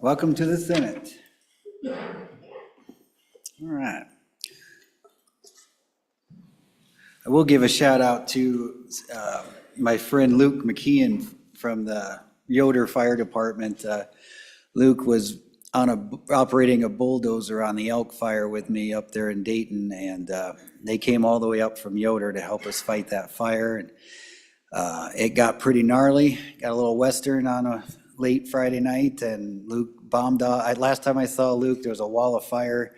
Welcome to the Senate. All right. I will give a shout out to my friend Luke McKeon from the Yoder Fire Department. Luke was operating a bulldozer on the Elk Fire with me up there in Dayton, and they came all the way up from Yoder to help us fight that fire. And it got pretty gnarly, got a little western on a late Friday night, and Luke bombed off. Last time I saw Luke, there was a wall of fire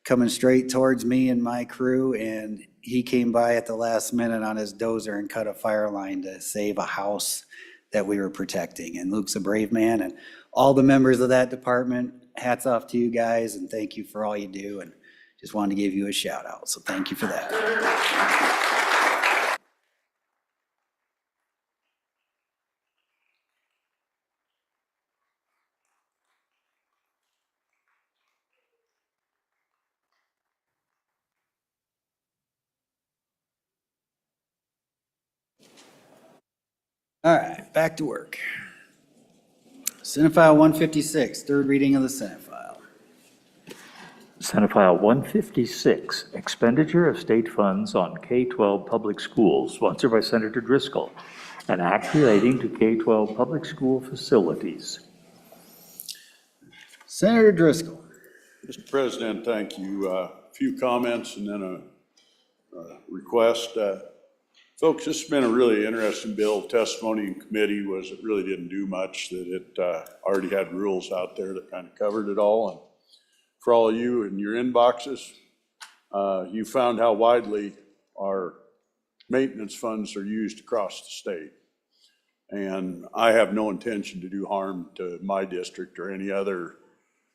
coming straight towards me and my crew, and he came by at the last minute on his dozer and cut a fire line to save a house that we were protecting. And Luke's a brave man, and all the members of that department, hats off to you guys, and thank you for all you do, and just wanted to give you a shout out, so thank you for that. All right, back to work. Senate File 156, third reading of the Senate File. Senate File 156, expenditure of state funds on K-12 public schools, sponsored by Senator Driscoll. An act relating to K-12 public school facilities. Senator Driscoll. Mr. President, thank you. A few comments and then a request. Folks, this has been a really interesting bill. Testimony in committee was it really didn't do much, that it already had rules out there that kind of covered it all. And for all of you in your inboxes, you found how widely our maintenance funds are used across the state. And I have no intention to do harm to my district or any other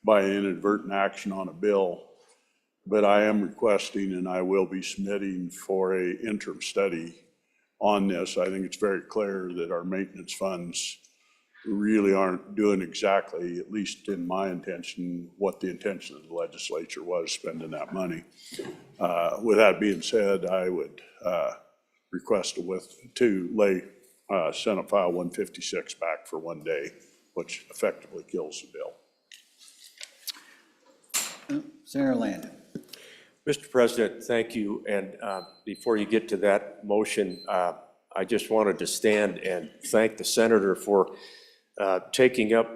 by inadvertent action on a bill. But I am requesting, and I will be submitting for a interim study on this. I think it's very clear that our maintenance funds really aren't doing exactly, at least in my intention, what the intention of the legislature was spending that money. With that being said, I would request to lay Senate File 156 back for one day, which effectively kills the bill. Senator Landon. Mr. President, thank you. And before you get to that motion, I just wanted to stand and thank the senator for taking up,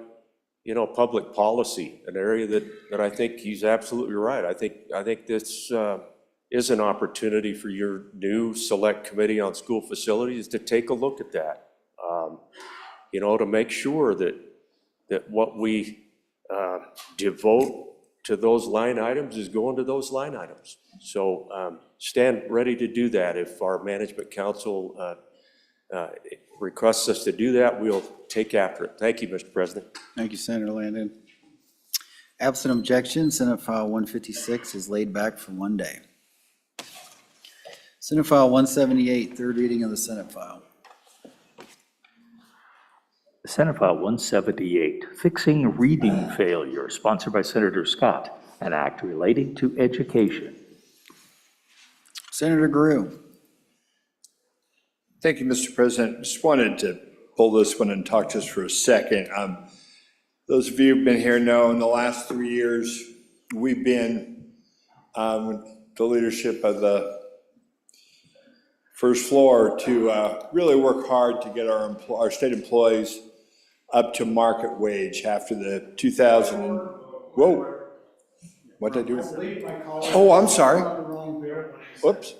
public policy, an area that I think he's absolutely right. I think this is an opportunity for your new select committee on school facilities to take a look at that, to make sure that what we devote to those line items is going to those line items. So stand ready to do that. If our management council requests us to do that, we'll take after it. Thank you, Mr. President. Thank you, Senator Landon. Absent objection, Senate File 156 is laid back for one day. Senate File 178, third reading of the Senate file. Senate File 178, Fixing Reading Failure, sponsored by Senator Scott, an act relating to education. Senator Grew. Thank you, Mr. President. Just wanted to pull this one and talk just for a second. Those of you who've been here know in the last 3 years, we've been with the leadership of the first floor to really work hard to get our state employees up to market wage after the 2000 and, whoa, what did I do? Oh, I'm sorry. Whoops.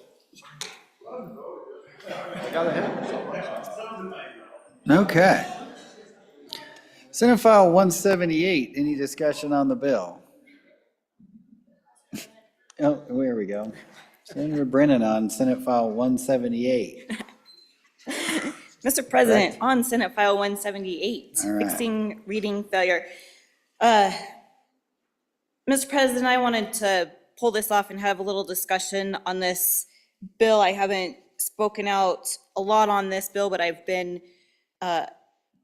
I got ahead. Okay. Senate File 178, any discussion on the bill? Oh, there we go. Senator Brennan on Senate File 178. Mr. President, on Senate File 178, All right. Fixing Reading Failure. Mr. President, I wanted to pull this off and have a little discussion on this bill. I haven't spoken out a lot on this bill, but I've been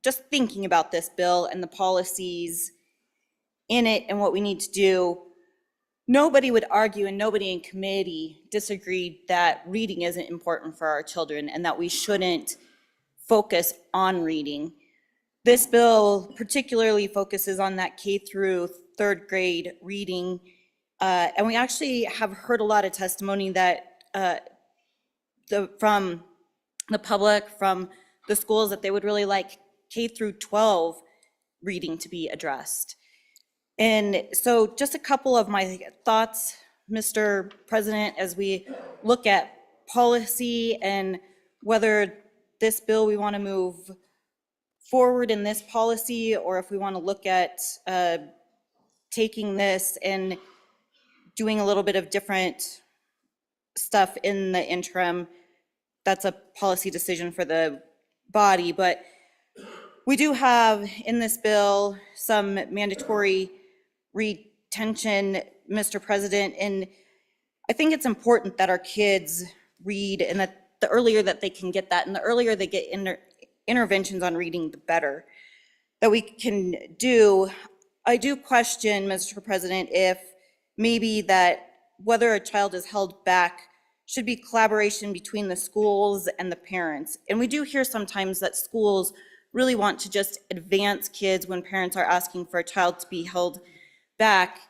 just thinking about this bill and the policies in it and what we need to do. Nobody would argue and nobody in committee disagreed that reading isn't important for our children and that we shouldn't focus on reading. This bill particularly focuses on that K through third grade reading. And we actually have heard a lot of testimony that from the public, from the schools, that they would really like K through 12 reading to be addressed. And so just a couple of my thoughts, Mr. President, as we look at policy and whether this bill we want to move forward in this policy, or if we want to look at taking this and doing a little bit of different stuff in the interim. That's a policy decision for the body, but we do have in this bill some mandatory retention, Mr. President, and I think it's important that our kids read, and that the earlier that they can get that, and the earlier they get interventions on reading, the better that we can do. I do question, Mr. President, if maybe that whether a child is held back should be collaboration between the schools and the parents. And we do hear sometimes that schools really want to just advance kids when parents are asking for a child to be held back.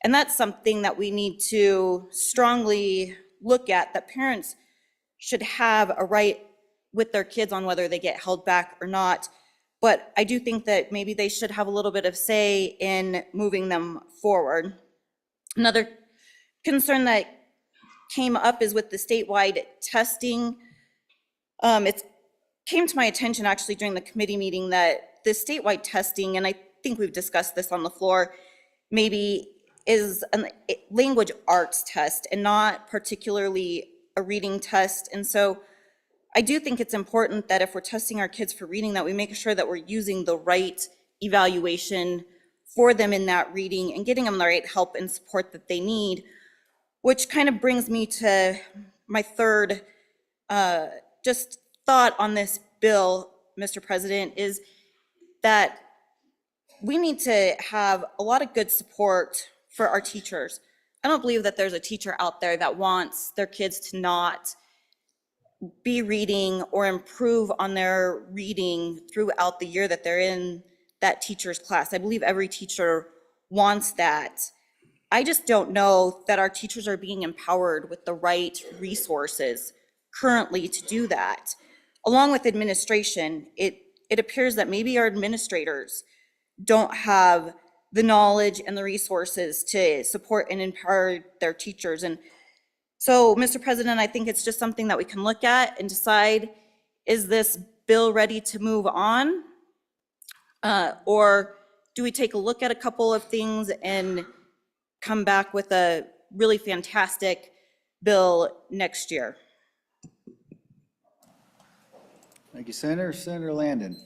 And that's something that we need to strongly look at, that parents should have a right with their kids on whether they get held back or not. But I do think that maybe they should have a little bit of say in moving them forward. Another concern that came up is with the statewide testing. It came to my attention actually during the committee meeting that the statewide testing, and I think we've discussed this on the floor, maybe is a language arts test and not particularly a reading test. And so I do think it's important that if we're testing our kids for reading, that we make sure that we're using the right evaluation for them in that reading and getting them the right help and support that they need, which kind of brings me to my third just thought on this bill, Mr. President, is that we need to have a lot of good support for our teachers. I don't believe that there's a teacher out there that wants their kids to not be reading or improve on their reading throughout the year that they're in that teacher's class. I believe every teacher wants that. I just don't know that our teachers are being empowered with the right resources currently to do that. Along with administration, it appears that maybe our administrators don't have the knowledge and the resources to support and empower their teachers. And so, Mr. President, I think it's just something that we can look at and decide, is this bill ready to move on? Or do we take a look at a couple of things and come back with a really fantastic bill next year? Thank you, Senator. Senator Landon.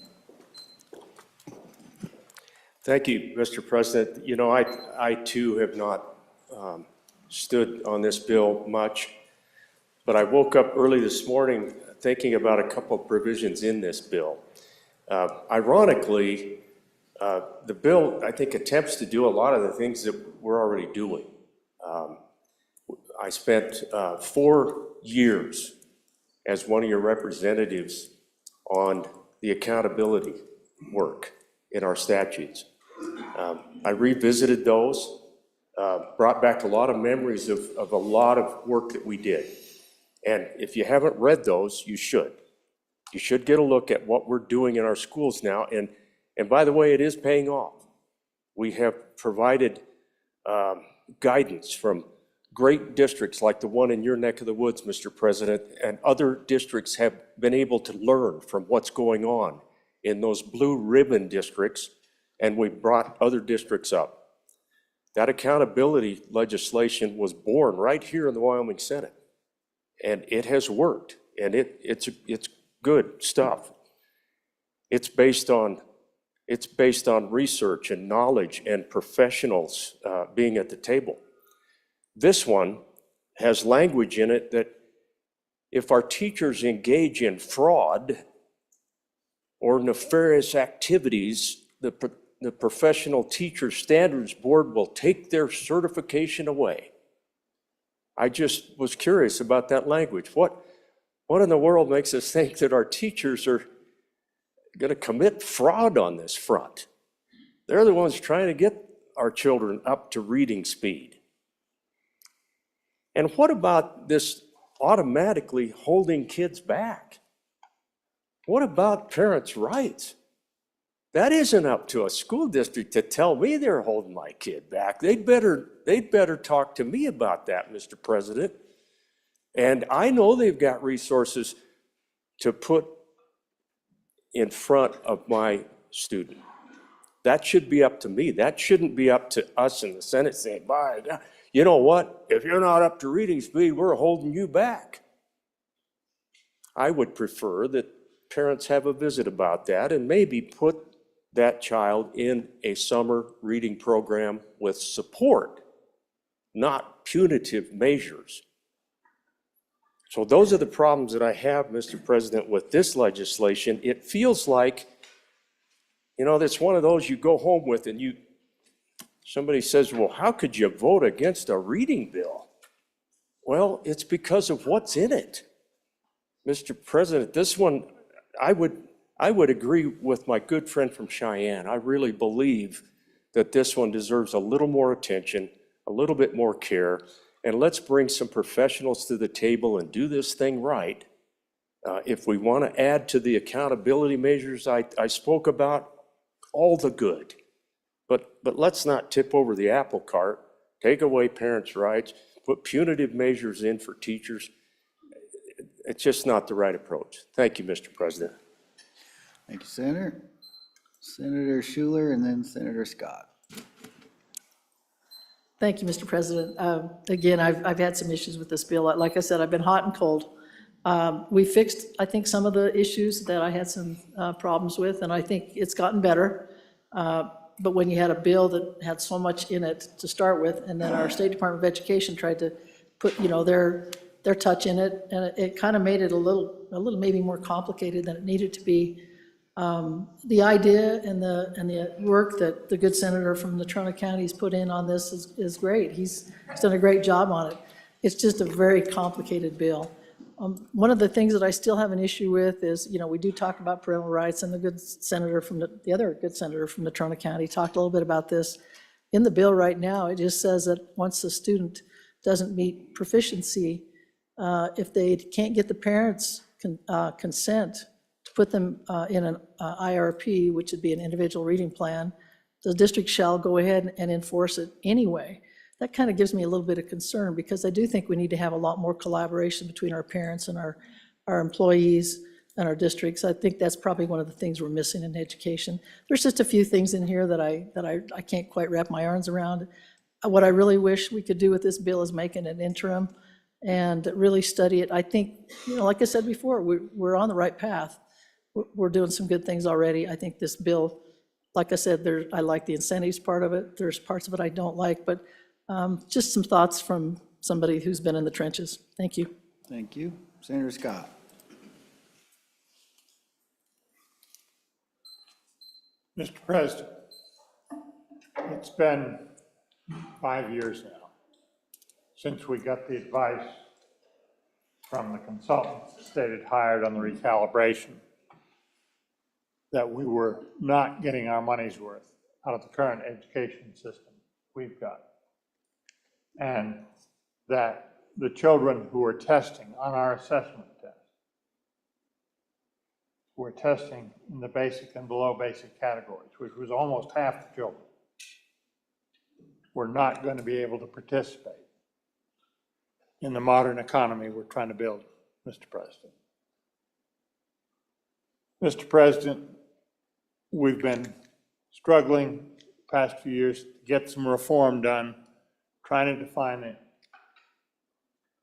Thank you, Mr. President. You know, I too have not stood on this bill much, but I woke up early this morning thinking about a couple of provisions in this bill. Ironically, the bill, I think, attempts to do a lot of the things that we're already doing. I spent 4 years as one of your representatives on the accountability work in our statutes. I revisited those, brought back a lot of memories of a lot of work that we did. And if you haven't read those, you should. You should get a look at what we're doing in our schools now. And by the way, it is paying off. We have provided guidance from great districts like the one in your neck of the woods, Mr. President, and other districts have been able to learn from what's going on in those blue ribbon districts, and we brought other districts up. That accountability legislation was born right here in the Wyoming Senate, and it has worked, and it's good stuff. It's based on research and knowledge and professionals being at the table. This one has language in it that if our teachers engage in fraud or nefarious activities, the Professional Teacher Standards Board will take their certification away. I just was curious about that language. What in the world makes us think that our teachers are going to commit fraud on this front? They're the ones trying to get our children up to reading speed. And what about this automatically holding kids back? What about parents' rights? That isn't up to a school district to tell me they're holding my kid back. They'd better talk to me about that, Mr. President. And I know they've got resources to put in front of my student. That should be up to me. That shouldn't be up to us in the Senate saying, you know what? If you're not up to reading speed, we're holding you back. I would prefer that parents have a visit about that and maybe put that child in a summer reading program with support, not punitive measures. So those are the problems that I have, Mr. President, with this legislation. It feels like, you know, that's one of those you go home with and somebody says, well, how could you vote against a reading bill? Well, it's because of what's in it. Mr. President, this one, I would agree with my good friend from Cheyenne. I really believe that this one deserves a little more attention, a little bit more care, and let's bring some professionals to the table and do this thing right. If we want to add to the accountability measures I spoke about, all the good. But let's not tip over the apple cart, take away parents' rights, put punitive measures in for teachers. It's just not the right approach. Thank you, Mr. President. Thank you, Senator. Senator Schuler and then Senator Scott. Thank you, Mr. President. Again, I've had some issues with this bill. Like I said, I've been hot and cold. We fixed, I think, some of the issues that I had some problems with, and I think it's gotten better. But when you had a bill that had so much in it to start with, and then our State Department of Education tried to put, their touch in it, and it kind of made it a little maybe more complicated than it needed to be. The idea and the work that the good senator from Natrona County's put in on this is great. He's done a great job on it. It's just a very complicated bill. One of the things that I still have an issue with is, we do talk about parental rights, and the good senator from the other good senator from Natrona County talked a little bit about this. In the bill right now, it just says that once the student doesn't meet proficiency, if they can't get the parents' consent to put them in an IRP, which would be an individual reading plan, the district shall go ahead and enforce it anyway. That kind of gives me a little bit of concern, because I do think we need to have a lot more collaboration between our parents and our employees and our districts. I think that's probably one of the things we're missing in education. There's just a few things in here that I can't quite wrap my arms around. What I really wish we could do with this bill is make it an interim and really study it. I think, like I said before, we're on the right path. We're doing some good things already. I think this bill, like I said, I like the incentives part of it. There's parts of it I don't like, but just some thoughts from somebody who's been in the trenches. Thank you. Thank you. Senator Scott. Mr. President, it's been 5 years now since we got the advice from the consultants the state had hired on the recalibration that we were not getting our money's worth out of the current education system we've got. And that the children who were testing on our assessment test were testing in the basic and below basic categories, which was almost half the children, were not going to be able to participate in the modern economy we're trying to build, Mr. President. Mr. President, we've been struggling the past few years to get some reform done, trying to define it.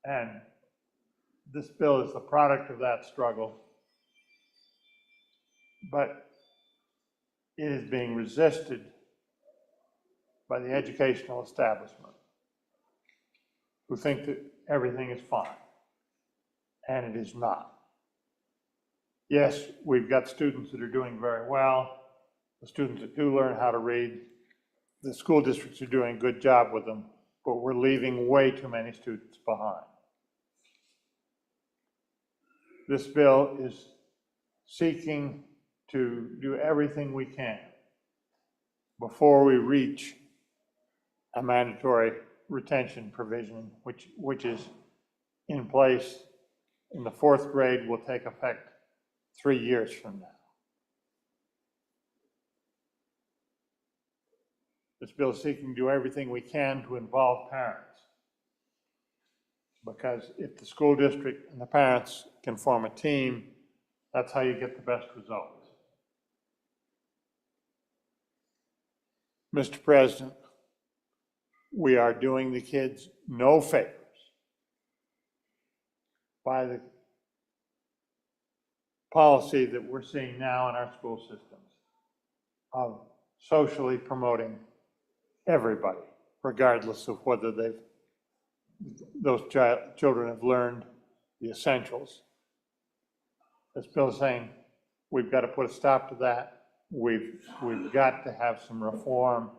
And this bill is the product of that struggle. But it is being resisted by the educational establishment, who think that everything is fine, and it is not. Yes, we've got students that are doing very well, the students that do learn how to read, the school districts are doing a good job with them, but we're leaving way too many students behind. This bill is seeking to do everything we can before we reach a mandatory retention provision, which is in place in the 4th grade, will take effect 3 years from now. This bill is seeking to do everything we can to involve parents, because if the school district and the parents can form a team, that's how you get the best results. Mr. President, we are doing the kids no favors by the policy that we're seeing now in our school systems of socially promoting everybody, regardless of whether those children have learned the essentials. This bill is saying we've got to put a stop to that. We've got to have some reform.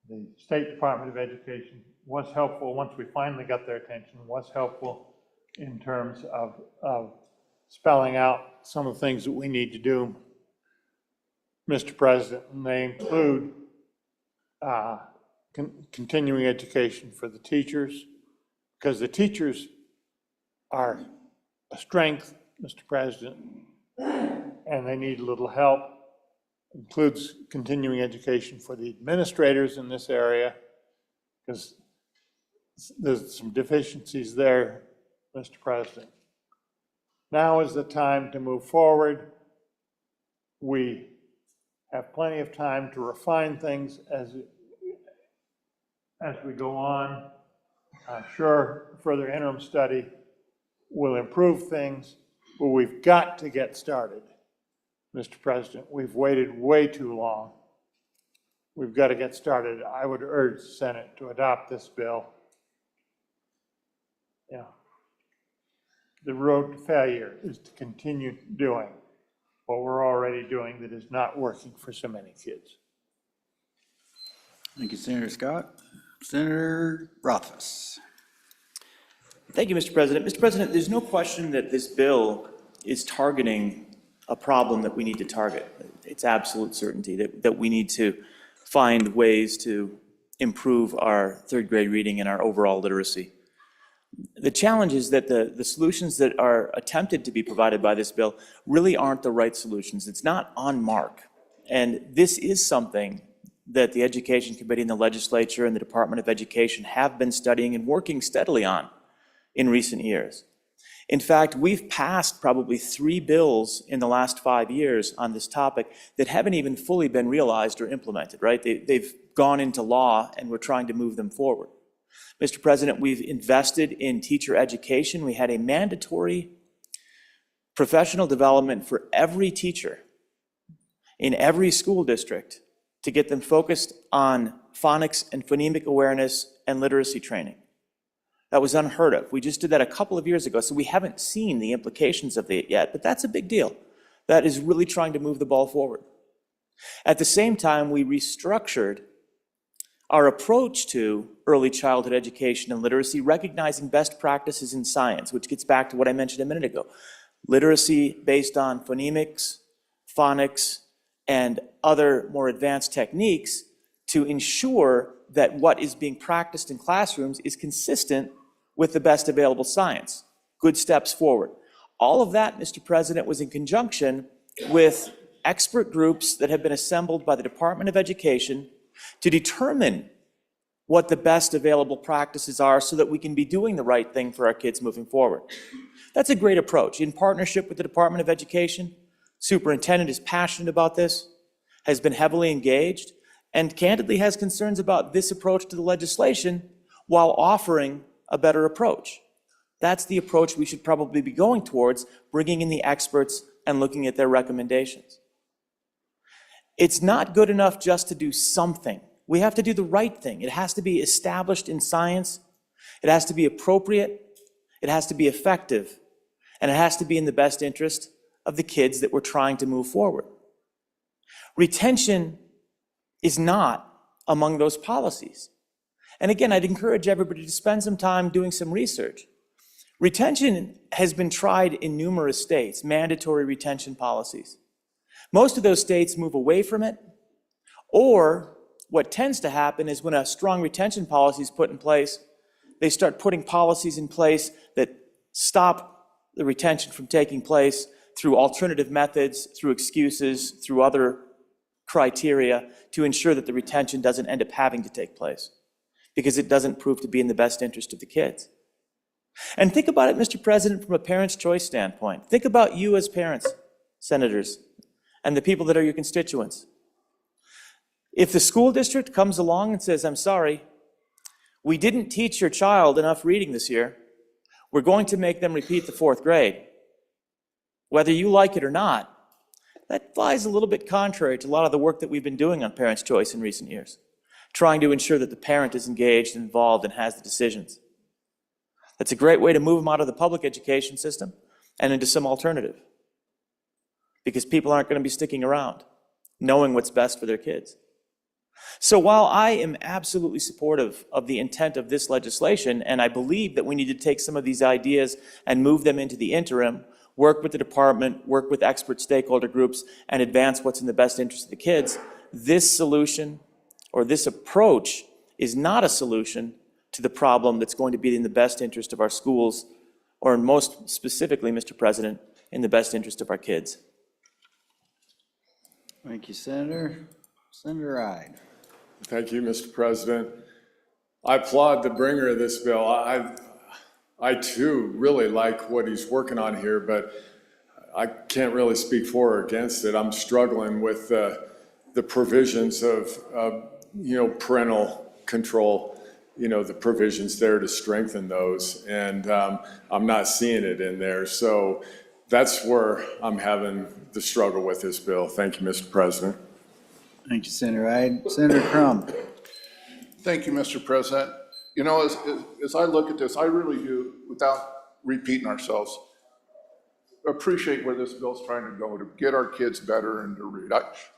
The State Department of Education was helpful once we finally got their attention, was helpful in terms of spelling out some of the things that we need to do, Mr. President, and they include continuing education for the teachers, because the teachers are a strength, Mr. President, and they need a little help. Includes continuing education for the administrators in this area, because there's some deficiencies there, Mr. President. Now is the time to move forward. We have plenty of time to refine things as we go on. I'm sure further interim study will improve things, but we've got to get started, Mr. President. We've waited way too long. We've got to get started. I would urge the Senate to adopt this bill. Yeah. The road to failure is to continue doing what we're already doing that is not working for so many kids. Thank you, Senator Scott. Senator Rothfuss. Thank you, Mr. President. Mr. President, there's no question that this bill is targeting a problem that we need to target. It's absolute certainty that we need to find ways to improve our third grade reading and our overall literacy. The challenge is that the solutions that are attempted to be provided by this bill really aren't the right solutions. It's not on mark. And this is something that the Education Committee and the legislature and the Department of Education have been studying and working steadily on in recent years. In fact, we've passed probably 3 bills in the last 5 years on this topic that haven't even fully been realized or implemented, right? They've gone into law and we're trying to move them forward. Mr. President, we've invested in teacher education. We had a mandatory professional development for every teacher in every school district to get them focused on phonics and phonemic awareness and literacy training. That was unheard of. We just did that a couple of years ago, so we haven't seen the implications of it yet, but that's a big deal. That is really trying to move the ball forward. At the same time, we restructured our approach to early childhood education and literacy, recognizing best practices in science, which gets back to what I mentioned a minute ago. Literacy based on phonemics, phonics, and other more advanced techniques to ensure that what is being practiced in classrooms is consistent with the best available science. Good steps forward. All of that, Mr. President, was in conjunction with expert groups that have been assembled by the Department of Education to determine what the best available practices are so that we can be doing the right thing for our kids moving forward. That's a great approach. In partnership with the Department of Education, superintendent is passionate about this, has been heavily engaged, and candidly has concerns about this approach to the legislation while offering a better approach. That's the approach we should probably be going towards, bringing in the experts and looking at their recommendations. It's not good enough just to do something. We have to do the right thing. It has to be established in science. It has to be appropriate. It has to be effective. And it has to be in the best interest of the kids that we're trying to move forward. Retention is not among those policies. And again, I'd encourage everybody to spend some time doing some research. Retention has been tried in numerous states, mandatory retention policies. Most of those states move away from it, or what tends to happen is when a strong retention policy is put in place, they start putting policies in place that stop the retention from taking place through alternative methods, through excuses, through other criteria to ensure that the retention doesn't end up having to take place because it doesn't prove to be in the best interest of the kids. And think about it, Mr. President, from a parent's choice standpoint. Think about you as parents, senators, and the people that are your constituents. If the school district comes along and says, I'm sorry, we didn't teach your child enough reading this year, we're going to make them repeat the 4th grade, whether you like it or not, that flies a little bit contrary to a lot of the work that we've been doing on parents' choice in recent years, trying to ensure that the parent is engaged and involved and has the decisions. That's a great way to move them out of the public education system and into some alternative, because people aren't going to be sticking around knowing what's best for their kids. So while I am absolutely supportive of the intent of this legislation, and I believe that we need to take some of these ideas and move them into the interim, work with the department, work with expert stakeholder groups, and advance what's in the best interest of the kids, this solution or this approach is not a solution to the problem that's going to be in the best interest of our schools, or most specifically, Mr. President, in the best interest of our kids. Thank you, Senator. Senator Ide. Thank you, Mr. President. I applaud the bringer of this bill. I too really like what he's working on here, but I can't really speak for or against it. I'm struggling with the provisions of parental control, the provisions there to strengthen those, and I'm not seeing it in there. So that's where I'm having the struggle with this bill. Thank you, Mr. President. Thank you, Senator Ide. Senator Crum. Thank you, Mr. President. You know, as I look at this, I really do, without repeating ourselves, appreciate where this bill's trying to go, to get our kids better and to read.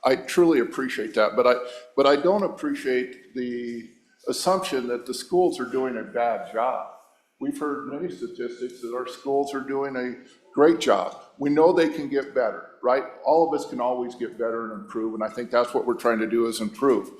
I truly appreciate that, but I don't appreciate the assumption that the schools are doing a bad job. We've heard many statistics that our schools are doing a great job. We know they can get better, right? All of us can always get better and improve, and I think that's what we're trying to do is improve.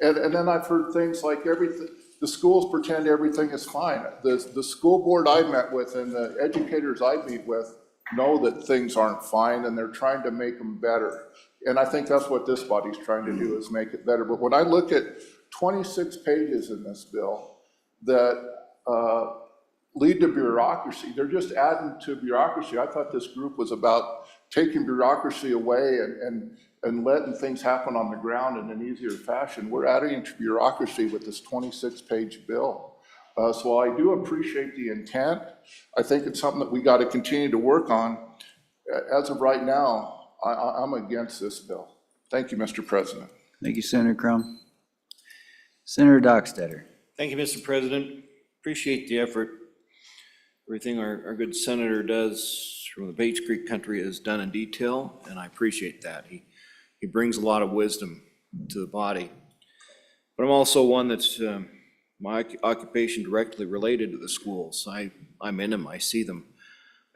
And then I've heard things like the schools pretend everything is fine. The school board I met with and the educators I meet with know that things aren't fine and they're trying to make them better. And I think that's what this body's trying to do is make it better. But when I look at 26 pages in this bill that lead to bureaucracy, they're just adding to bureaucracy. I thought this group was about taking bureaucracy away and letting things happen on the ground in an easier fashion. We're adding to bureaucracy with this 26-page bill. So I do appreciate the intent. I think it's something that we got to continue to work on. As of right now, I'm against this bill. Thank you, Mr. President. Thank you, Senator Crum. Senator Dockstader. Thank you, Mr. President. Appreciate the effort. Everything our good senator does from the Bates Creek country is done in detail, and I appreciate that. He brings a lot of wisdom to the body. But I'm also one that's my occupation directly related to the schools. I'm in them, I see them,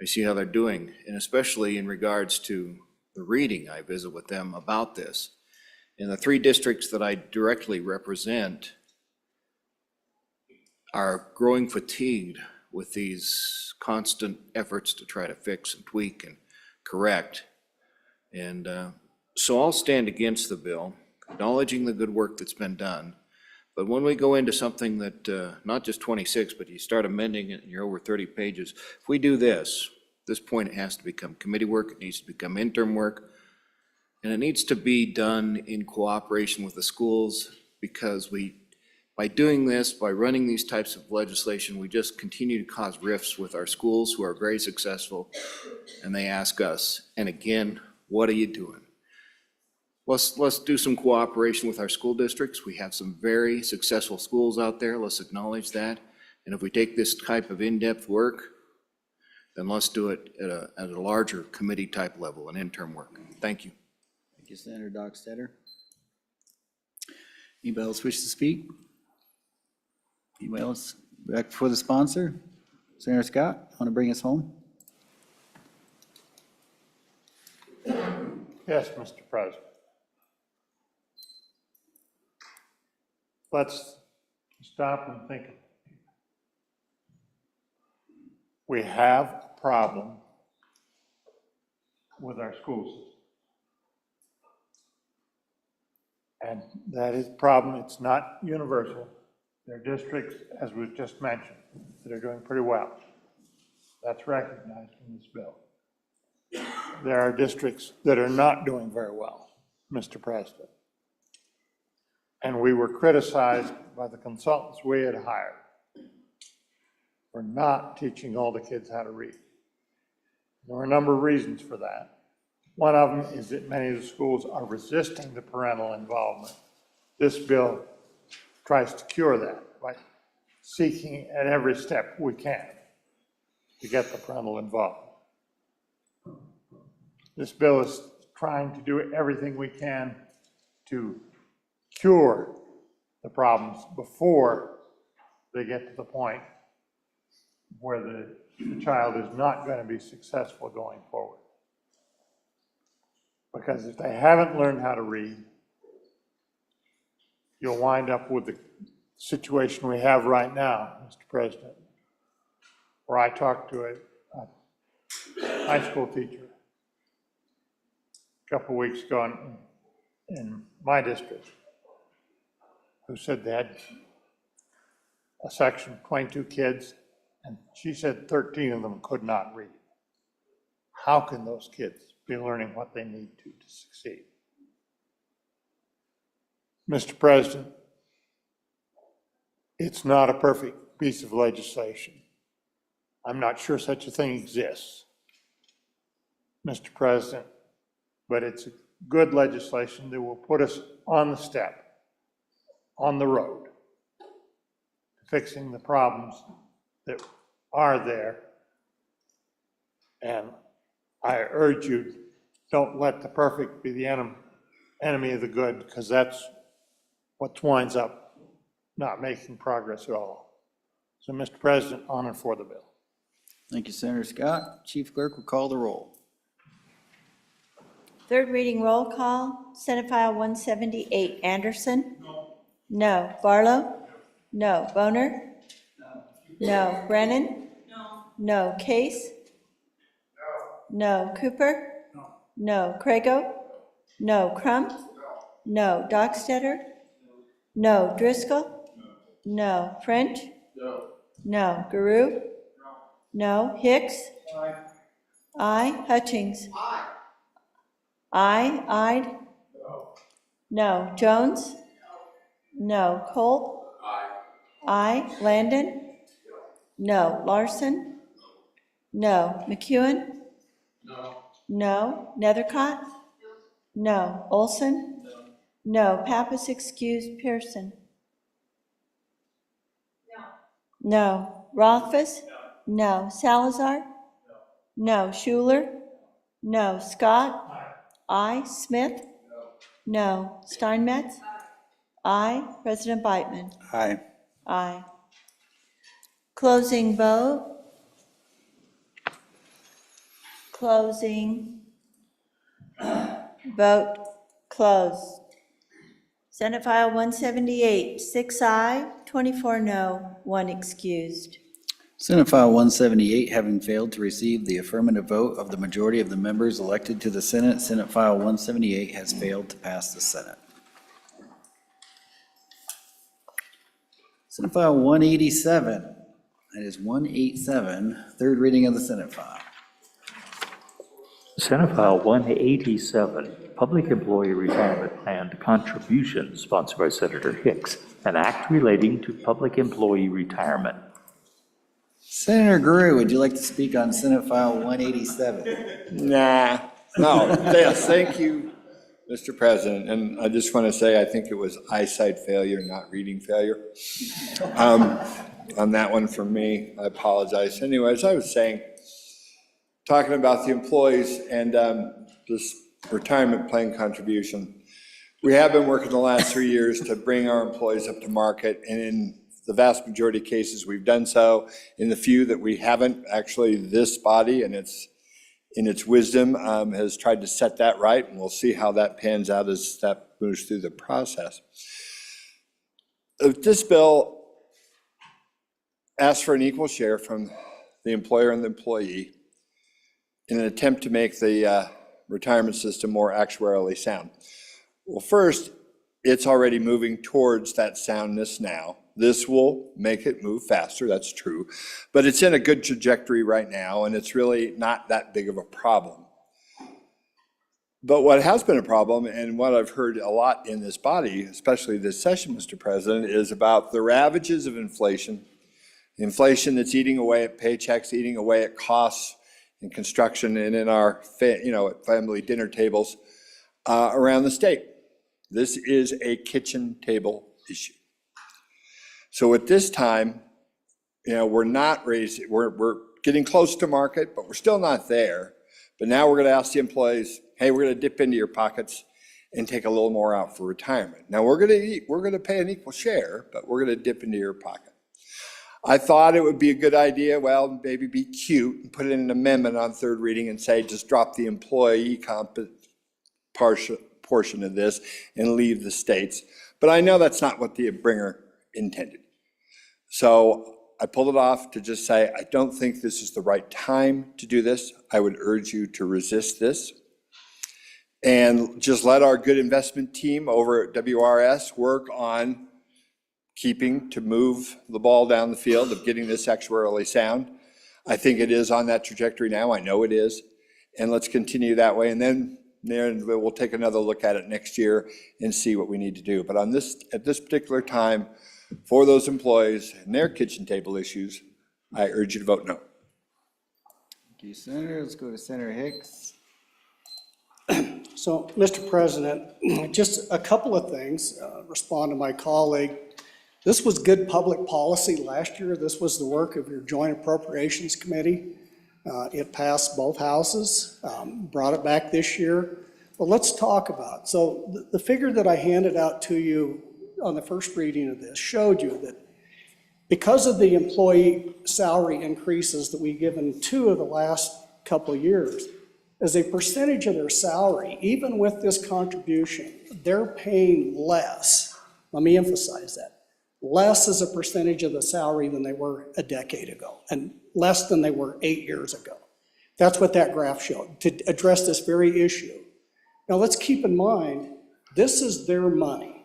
I see how they're doing, and especially in regards to the reading, I visit with them about this. In the 3 districts that I directly represent are growing fatigued with these constant efforts to try to fix and tweak and correct. And so I'll stand against the bill, acknowledging the good work that's been done. But when we go into something that, not just 26, but you start amending it and you're over 30 pages, if we do this point it has to become committee work, it needs to become interim work, and it needs to be done in cooperation with the schools, because by doing this, by running these types of legislation, we just continue to cause rifts with our schools who are very successful, and they ask us, and again, what are you doing? Let's do some cooperation with our school districts. We have some very successful schools out there. Let's acknowledge that. And if we take this type of in-depth work, then let's do it at a larger committee type level, an interim work. Thank you. Thank you, Senator Dockstader. Anybody else wish to speak? Anybody else back before the sponsor? Senator Scott, want to bring us home? Yes, Mr. President. Let's stop and think. We have a problem with our school system. And that is a problem. It's not universal. There are districts, as we've just mentioned, that are doing pretty well. That's recognized in this bill. There are districts that are not doing very well, Mr. President. And we were criticized by the consultants we had hired for not teaching all the kids how to read. There are a number of reasons for that. One of them is that many of the schools are resisting the parental involvement. This bill tries to cure that by seeking at every step we can to get the parental involvement. This bill is trying to do everything we can to cure the problems before they get to the point where the child is not going to be successful going forward. Because if they haven't learned how to read, you'll wind up with the situation we have right now, Mr. President, where I talked to a high school teacher a couple of weeks ago in my district, who said they had a section, 22 kids, and she said 13 of them could not read. How can those kids be learning what they need to succeed? Mr. President, it's not a perfect piece of legislation. I'm not sure such a thing exists. Mr. President, but it's good legislation that will put us on the step, on the road, fixing the problems that are there. And I urge you, don't let the perfect be the enemy of the good, because that's what winds up not making progress at all. So, Mr. President, on and for the bill. Thank you, Senator Scott. Chief Clerk will call the roll. Third reading roll call, Senate File 178, Anderson? No. Barlow? No. Boner? No. Brennan? No. Case? No. Cooper? No. Crago? No. Crump? No. Dockstetter? No. Driscoll? No. French? No. Guru? No. Hicks? Aye. Hutchings? Aye. Ayed? No. Jones? No. Colt? Aye. Landon? No. Larson? No. McEwen? No. Nethercott? No. Olson? No. Pappas excused. Pearson? No. Rothfuss? No. Salazar? No. Schuler? No. Scott? Aye. Smith? No. Steinmetz? Aye. President Beitman? Aye. Aye. Closing vote. Closing. Vote closed. Senate File 178, 6 aye, 24 no, 1 excused. Senate File 178, having failed to receive the affirmative vote of the majority of the members elected to the Senate, Senate File 178 has failed to pass the Senate. Senate File 187, that is 187, third reading of the Senate file. Senate File 187, Public Employee Retirement Plan Contributions, sponsored by Senator Hicks, an act relating to public employee retirement. Senator Guru, would you like to speak on Senate File 187? Nah, no, yes, thank you, Mr. President, and I just want to say, I think it was eyesight failure, not reading failure. On that one from me, I apologize. Anyway, as I was saying, talking about the employees and this retirement plan contribution, we have been working the last 3 years to bring our employees up to market, and in the vast majority of cases, we've done so. In the few that we haven't, actually, this body and in its wisdom has tried to set that right, and we'll see how that pans out as that moves through the process. This bill asks for an equal share from the employer and the employee in an attempt to make the retirement system more actuarially sound. Well, first, it's already moving towards that soundness now. This will make it move faster, that's true, but it's in a good trajectory right now, and it's really not that big of a problem. But what has been a problem, and what I've heard a lot in this body, especially this session, Mr. President, is about the ravages of inflation. Inflation that's eating away at paychecks, eating away at costs in construction and in our at family dinner tables around the state. This is a kitchen table issue. So at this time, we're not raising, we're getting close to market, but we're still not there. But now we're going to ask the employees, hey, we're going to dip into your pockets and take a little more out for retirement. Now we're going to pay an equal share, but we're going to dip into your pocket. I thought it would be a good idea, well, maybe be cute and put in an amendment on third reading and say, just drop the employee portion of this and leave the states. But I know that's not what the bringer intended. So I pulled it off to just say, I don't think this is the right time to do this. I would urge you to resist this and just let our good investment team over at WRS work on to move the ball down the field of getting this actuarially sound. I think it is on that trajectory now. I know it is. And let's continue that way. And then we'll take another look at it next year and see what we need to do. But at this particular time, for those employees and their kitchen table issues, I urge you to vote no. Thank you, Senator. Let's go to Senator Hicks. So, Mr. President, just a couple of things, respond to my colleague. This was good public policy last year. This was the work of your Joint Appropriations Committee. It passed both houses, brought it back this year. But let's talk about it. So the figure that I handed out to you on the first reading of this showed you that because of the employee salary increases that we've given 2 of the last couple of years, as a percentage of their salary, even with this contribution, they're paying less. Let me emphasize that. Less as a percentage of the salary than they were a decade ago, and less than they were 8 years ago. That's what that graph showed, to address this very issue. Now let's keep in mind, this is their money.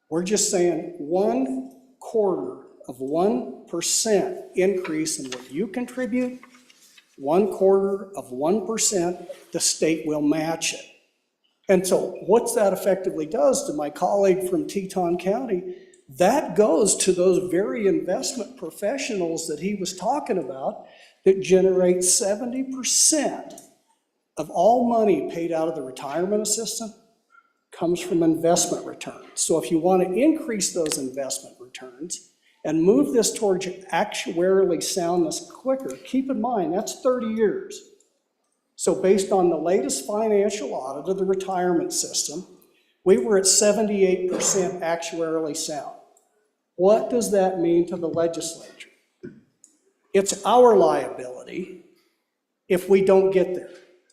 We're just saying 1/4% increase in what you contribute, 1/4%, the state will match it. And so what that effectively does to my colleague from Teton County, that goes to those very investment professionals that he was talking about that generate 70% of all money paid out of the retirement assistance comes from investment returns. So if you want to increase those investment returns and move this towards actuarially soundness quicker, keep in mind, that's 30 years. So based on the latest financial audit of the retirement system, we were at 78% actuarially sound. What does that mean to the legislature? It's our liability if we don't get there.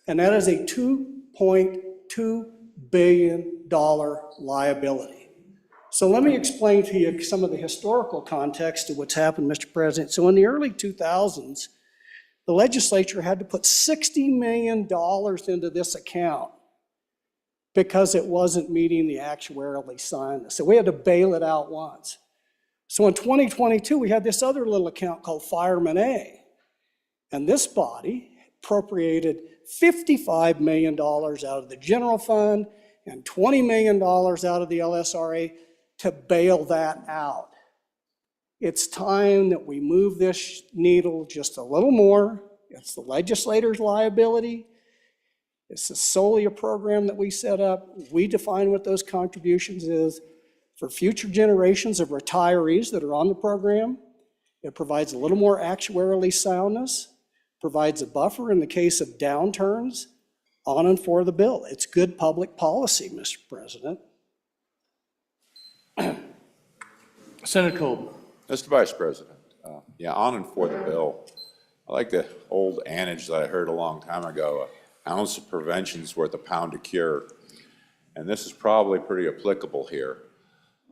And that is a $2.2 billion liability. So let me explain to you some of the historical context of what's happened, Mr. President. So in the early 2000s, the legislature had to put $60 million into this account because it wasn't meeting the actuarially soundness. So we had to bail it out once. So in 2022, we had this other little account called Fireman A. And this body appropriated $55 million out of the general fund and $20 million out of the LSRA to bail that out. It's time that we move this needle just a little more. It's the legislator's liability. This is solely a program that we set up. We define what those contributions is for future generations of retirees that are on the program. It provides a little more actuarially soundness, provides a buffer in the case of downturns, on and for the bill. It's good public policy, Mr. President. Senator Colby. Mr. Vice President, yeah, on and for the bill. I like the old adage that I heard a long time ago, an ounce of prevention is worth a pound of cure. And this is probably pretty applicable here.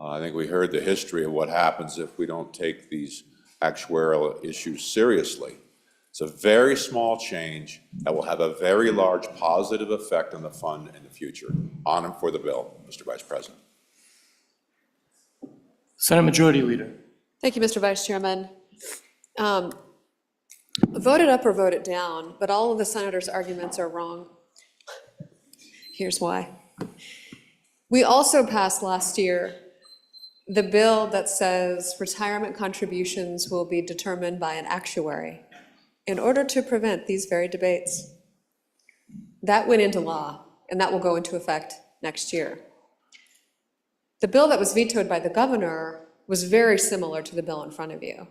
I think we heard the history of what happens if we don't take these actuarial issues seriously. It's a very small change that will have a very large positive effect on the fund in the future. On and for the bill, Mr. Vice President. Senate Majority Leader. Thank you, Mr. Vice Chairman. Vote it up or vote it down, but all of the senators' arguments are wrong. Here's why. We also passed last year the bill that says retirement contributions will be determined by an actuary in order to prevent these very debates. That went into law, and that will go into effect next year. The bill that was vetoed by the governor was very similar to the bill in front of you.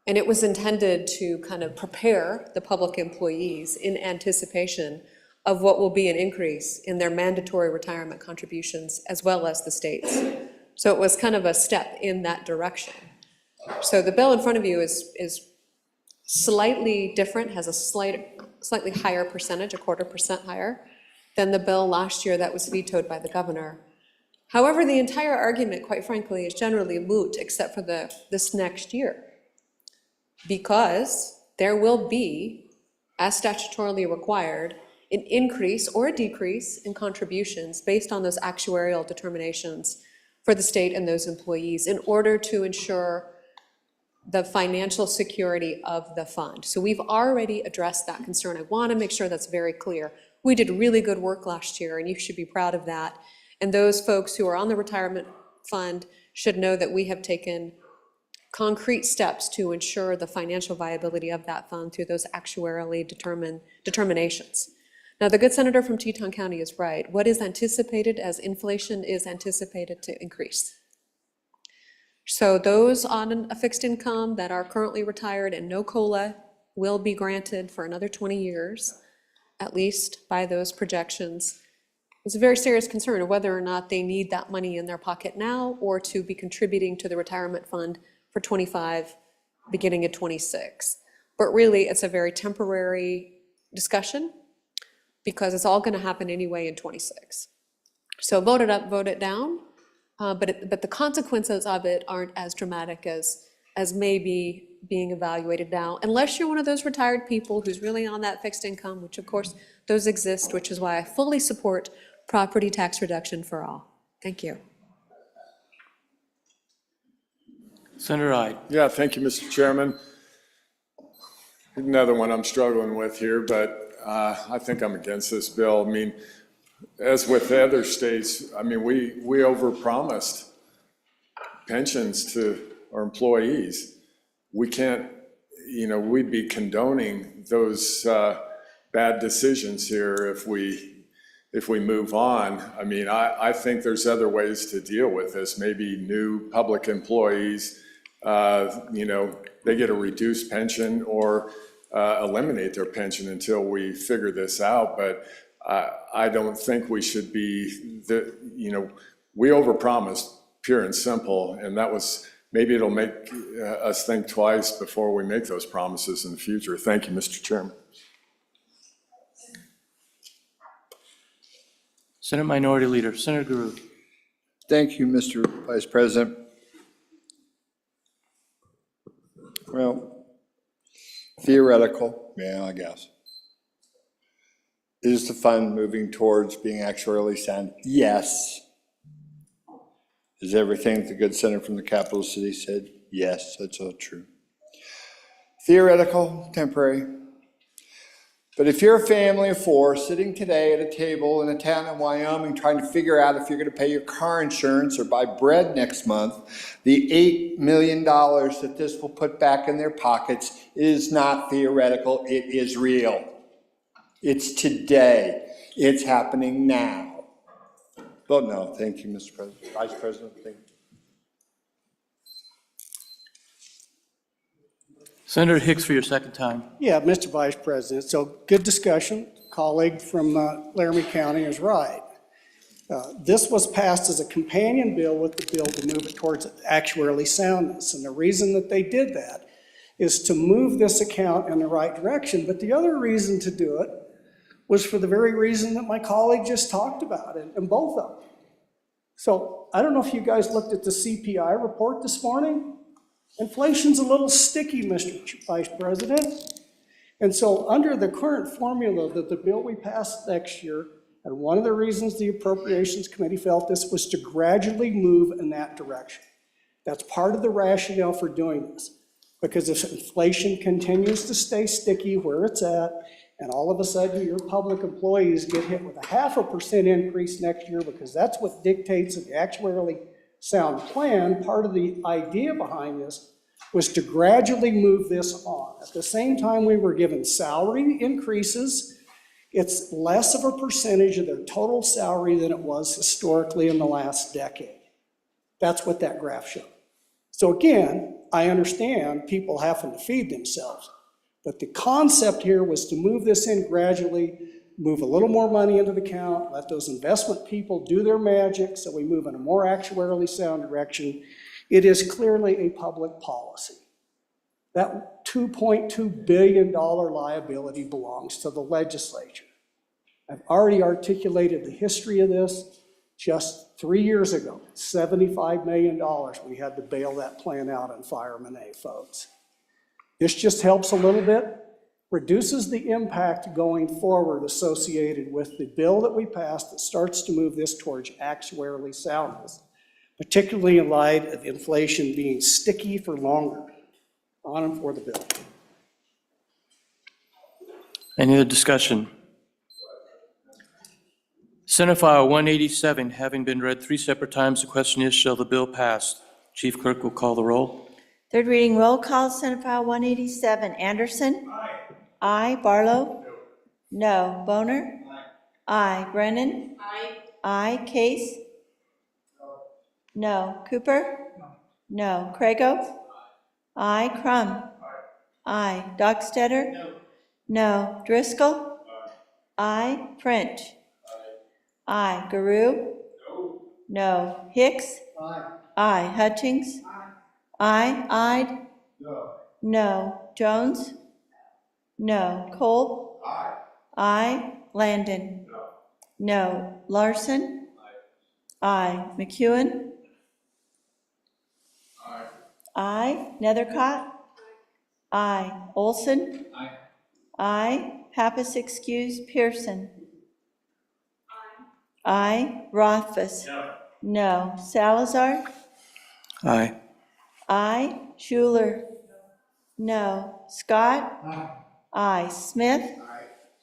And it was intended to kind of prepare the public employees in anticipation of what will be an increase in their mandatory retirement contributions as well as the states. So it was kind of a step in that direction. So the bill in front of you is slightly different, has a slightly higher percentage, 1/4% higher, than the bill last year that was vetoed by the governor. However, the entire argument, quite frankly, is generally moot except for this next year, because there will be, as statutorily required, an increase or a decrease in contributions based on those actuarial determinations for the state and those employees in order to ensure the financial security of the fund. So we've already addressed that concern. I want to make sure that's very clear. We did really good work last year, and you should be proud of that. And those folks who are on the retirement fund should know that we have taken concrete steps to ensure the financial viability of that fund through those actuarially determinations. Now, the good senator from Teton County is right. What is anticipated as inflation is anticipated to increase. So those on a fixed income that are currently retired and no COLA will be granted for another 20 years, at least by those projections. It's a very serious concern of whether or not they need that money in their pocket now or to be contributing to the retirement fund for 25, beginning at 26. But really, it's a very temporary discussion because it's all going to happen anyway in 26. So vote it up, vote it down, but the consequences of it aren't as dramatic as maybe being evaluated now, unless you're one of those retired people who's really on that fixed income, which of course those exist, which is why I fully support property tax reduction for all. Thank you. Senator Ide. Yeah, thank you, Mr. Chairman. Another one I'm struggling with here, but I think I'm against this bill. I mean, as with the other states, I mean, we overpromised pensions to our employees. We can't, you know, we'd be condoning those bad decisions here if we move on. I mean, I think there's other ways to deal with this. Maybe new public employees, you know, they get a reduced pension or eliminate their pension until we figure this out. But I don't think we should be, you know, we overpromised, pure and simple, and that was, maybe it'll make us think twice before we make those promises in the future. Thank you, Mr. Chairman. Senate Minority Leader, Senator Guru. Thank you, Mr. Vice President. Well, theoretical, yeah, I guess. Is the fund moving towards being actuarially sound? Yes. Is everything the good senator from the capital city said? Yes, that's all true. Theoretical, temporary. But if you're a family of four sitting today at a table in a town in Wyoming trying to figure out if you're going to pay your car insurance or buy bread next month, the $8 million that this will put back in their pockets is not theoretical, it is real. It's today. It's happening now. Vote no. Thank you, Mr. President. Vice President, thank you. Senator Hicks for your second time. Yeah, Mr. Vice President, so good discussion. Colleague from Laramie County is right. This was passed as a companion bill with the bill to move it towards actuarially soundness. And the reason that they did that is to move this account in the right direction. But the other reason to do it was for the very reason that my colleague just talked about, and both of them. So I don't know if you guys looked at the CPI report this morning. Inflation's a little sticky, Mr. Vice President. And so under the current formula that the bill we passed next year, and one of the reasons the Appropriations Committee felt this was to gradually move in that direction. That's part of the rationale for doing this. Because if inflation continues to stay sticky where it's at, and all of a sudden your public employees get hit with a 0.5% increase next year because that's what dictates an actuarially sound plan, part of the idea behind this was to gradually move this on. At the same time we were given salary increases, it's less of a percentage of their total salary than it was historically in the last decade. That's what that graph showed. So again, I understand people having to feed themselves. But the concept here was to move this in gradually, move a little more money into the account, let those investment people do their magic so we move in a more actuarially sound direction. It is clearly a public policy. That $2.2 billion liability belongs to the legislature. I've already articulated the history of this. Just 3 years ago, $75 million, we had to bail that plan out on Fireman A, folks. This just helps a little bit, reduces the impact going forward associated with the bill that we passed that starts to move this towards actuarially soundness, particularly in light of inflation being sticky for longer. On and for the bill. Any other discussion? Senate File 187, having been read 3 separate times, the question is, shall the bill pass? Chief Clerk will call the roll. Third reading roll call, Senate File 187. Anderson? Aye. Aye. Barlow? No. Boner? Aye. Aye. Brennan? Aye. Aye. Case? No. Cooper? No. Crago? Aye. Crum? Aye. Dockstetter? No. Driscoll? Aye. French? Aye. Garou? No. Hicks? Aye. Hutchings? Aye. Ide? No. Jones? No. Kolb? Aye. Landon? No. Larson? Aye. McEwen? Aye. Nethercott? Aye. Olson? Aye. Pappas excused. Pearson? Aye. Rothfuss? No. Salazar? Aye. Aye. Schuler? No. Scott? Aye. Smith?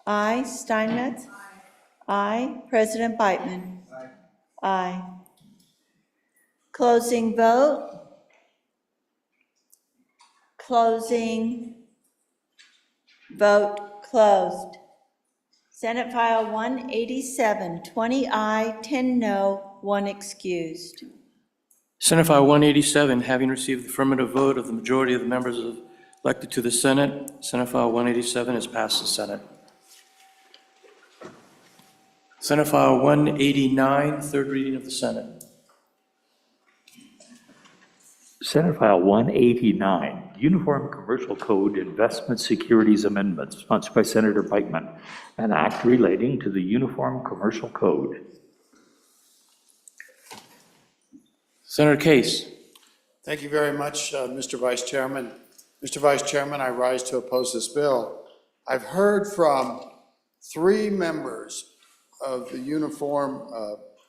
Aye. Steinmetz? Aye. President Beitman? Aye. Closing vote. Closing vote closed. Senate File 187, 20 aye, 10 no, 1 excused. Senate File 187, having received the affirmative vote of the majority of the members elected to the Senate, Senate File 187 has passed the Senate. Senate File 189, third reading of the Senate. Senate File 189, Uniform Commercial Code Investment Securities Amendment, sponsored by Senator Beitman, an act relating to the Uniform Commercial Code. Senator Case. Thank you very much, Mr. Vice Chairman. Mr. Vice Chairman, I rise to oppose this bill. I've heard from 3 members of the Uniform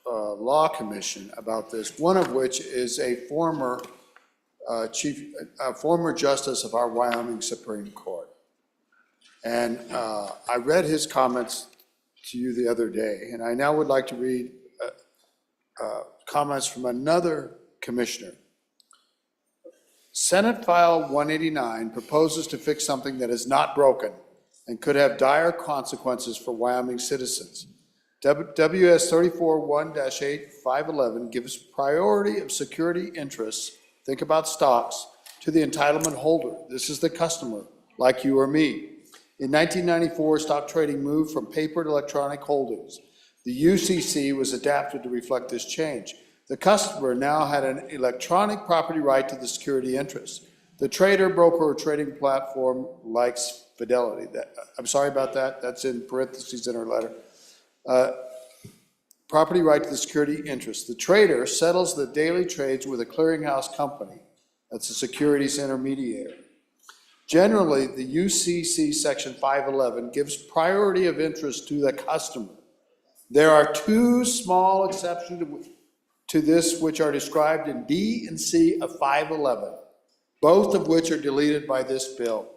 Law Commission about this, one of which is a former former justice of our Wyoming Supreme Court. And I read his comments to you the other day, and I now would like to read comments from another commissioner. Senate File 189 proposes to fix something that is not broken and could have dire consequences for Wyoming citizens. WS 34-1-8-511 gives priority of security interests, think about stocks, to the entitlement holder. This is the customer, like you or me. In 1994, stock trading moved from paper to electronic holdings. The UCC was adapted to reflect this change. The customer now had an electronic property right to the security interest. The trader, broker, or trading platform likes Fidelity. I'm sorry about that. That's in parentheses in our letter. Property right to the security interest. The trader settles the daily trades with a clearinghouse company. That's a securities intermediary. Generally, the UCC Section 511 gives priority of interest to the customer. There are 2 small exceptions to this which are described in B and C of 511, both of which are deleted by this bill.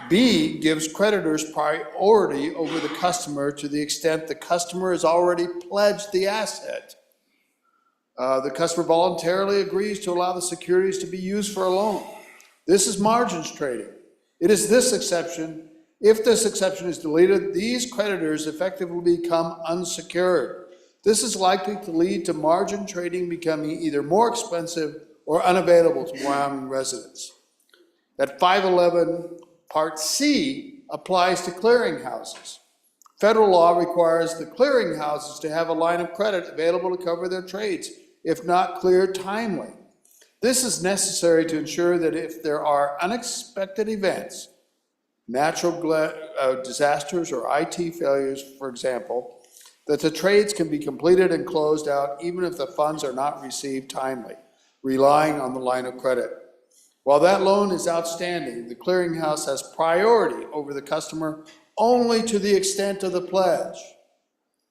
B gives creditors priority over the customer to the extent the customer has already pledged the asset. The customer voluntarily agrees to allow the securities to be used for a loan. This is margins trading. It is this exception. If this exception is deleted, these creditors effectively become unsecured. This is likely to lead to margin trading becoming either more expensive or unavailable to Wyoming residents. That 511 Part C applies to clearinghouses. Federal law requires the clearinghouses to have a line of credit available to cover their trades, if not cleared timely. This is necessary to ensure that if there are unexpected events, natural disasters or IT failures, for example, that the trades can be completed and closed out even if the funds are not received timely, relying on the line of credit. While that loan is outstanding, the clearinghouse has priority over the customer only to the extent of the pledge.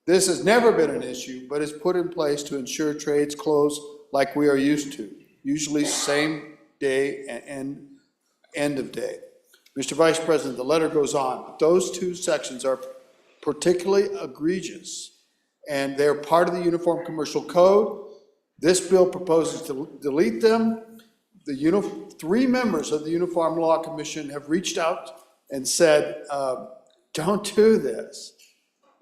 This has never been an issue, but is put in place to ensure trades close like we are used to, usually same day and end of day. Mr. Vice President, the letter goes on. Those 2 sections are particularly egregious, and they're part of the Uniform Commercial Code. This bill proposes to delete them. The 3 members of the Uniform Law Commission have reached out and said, don't do this.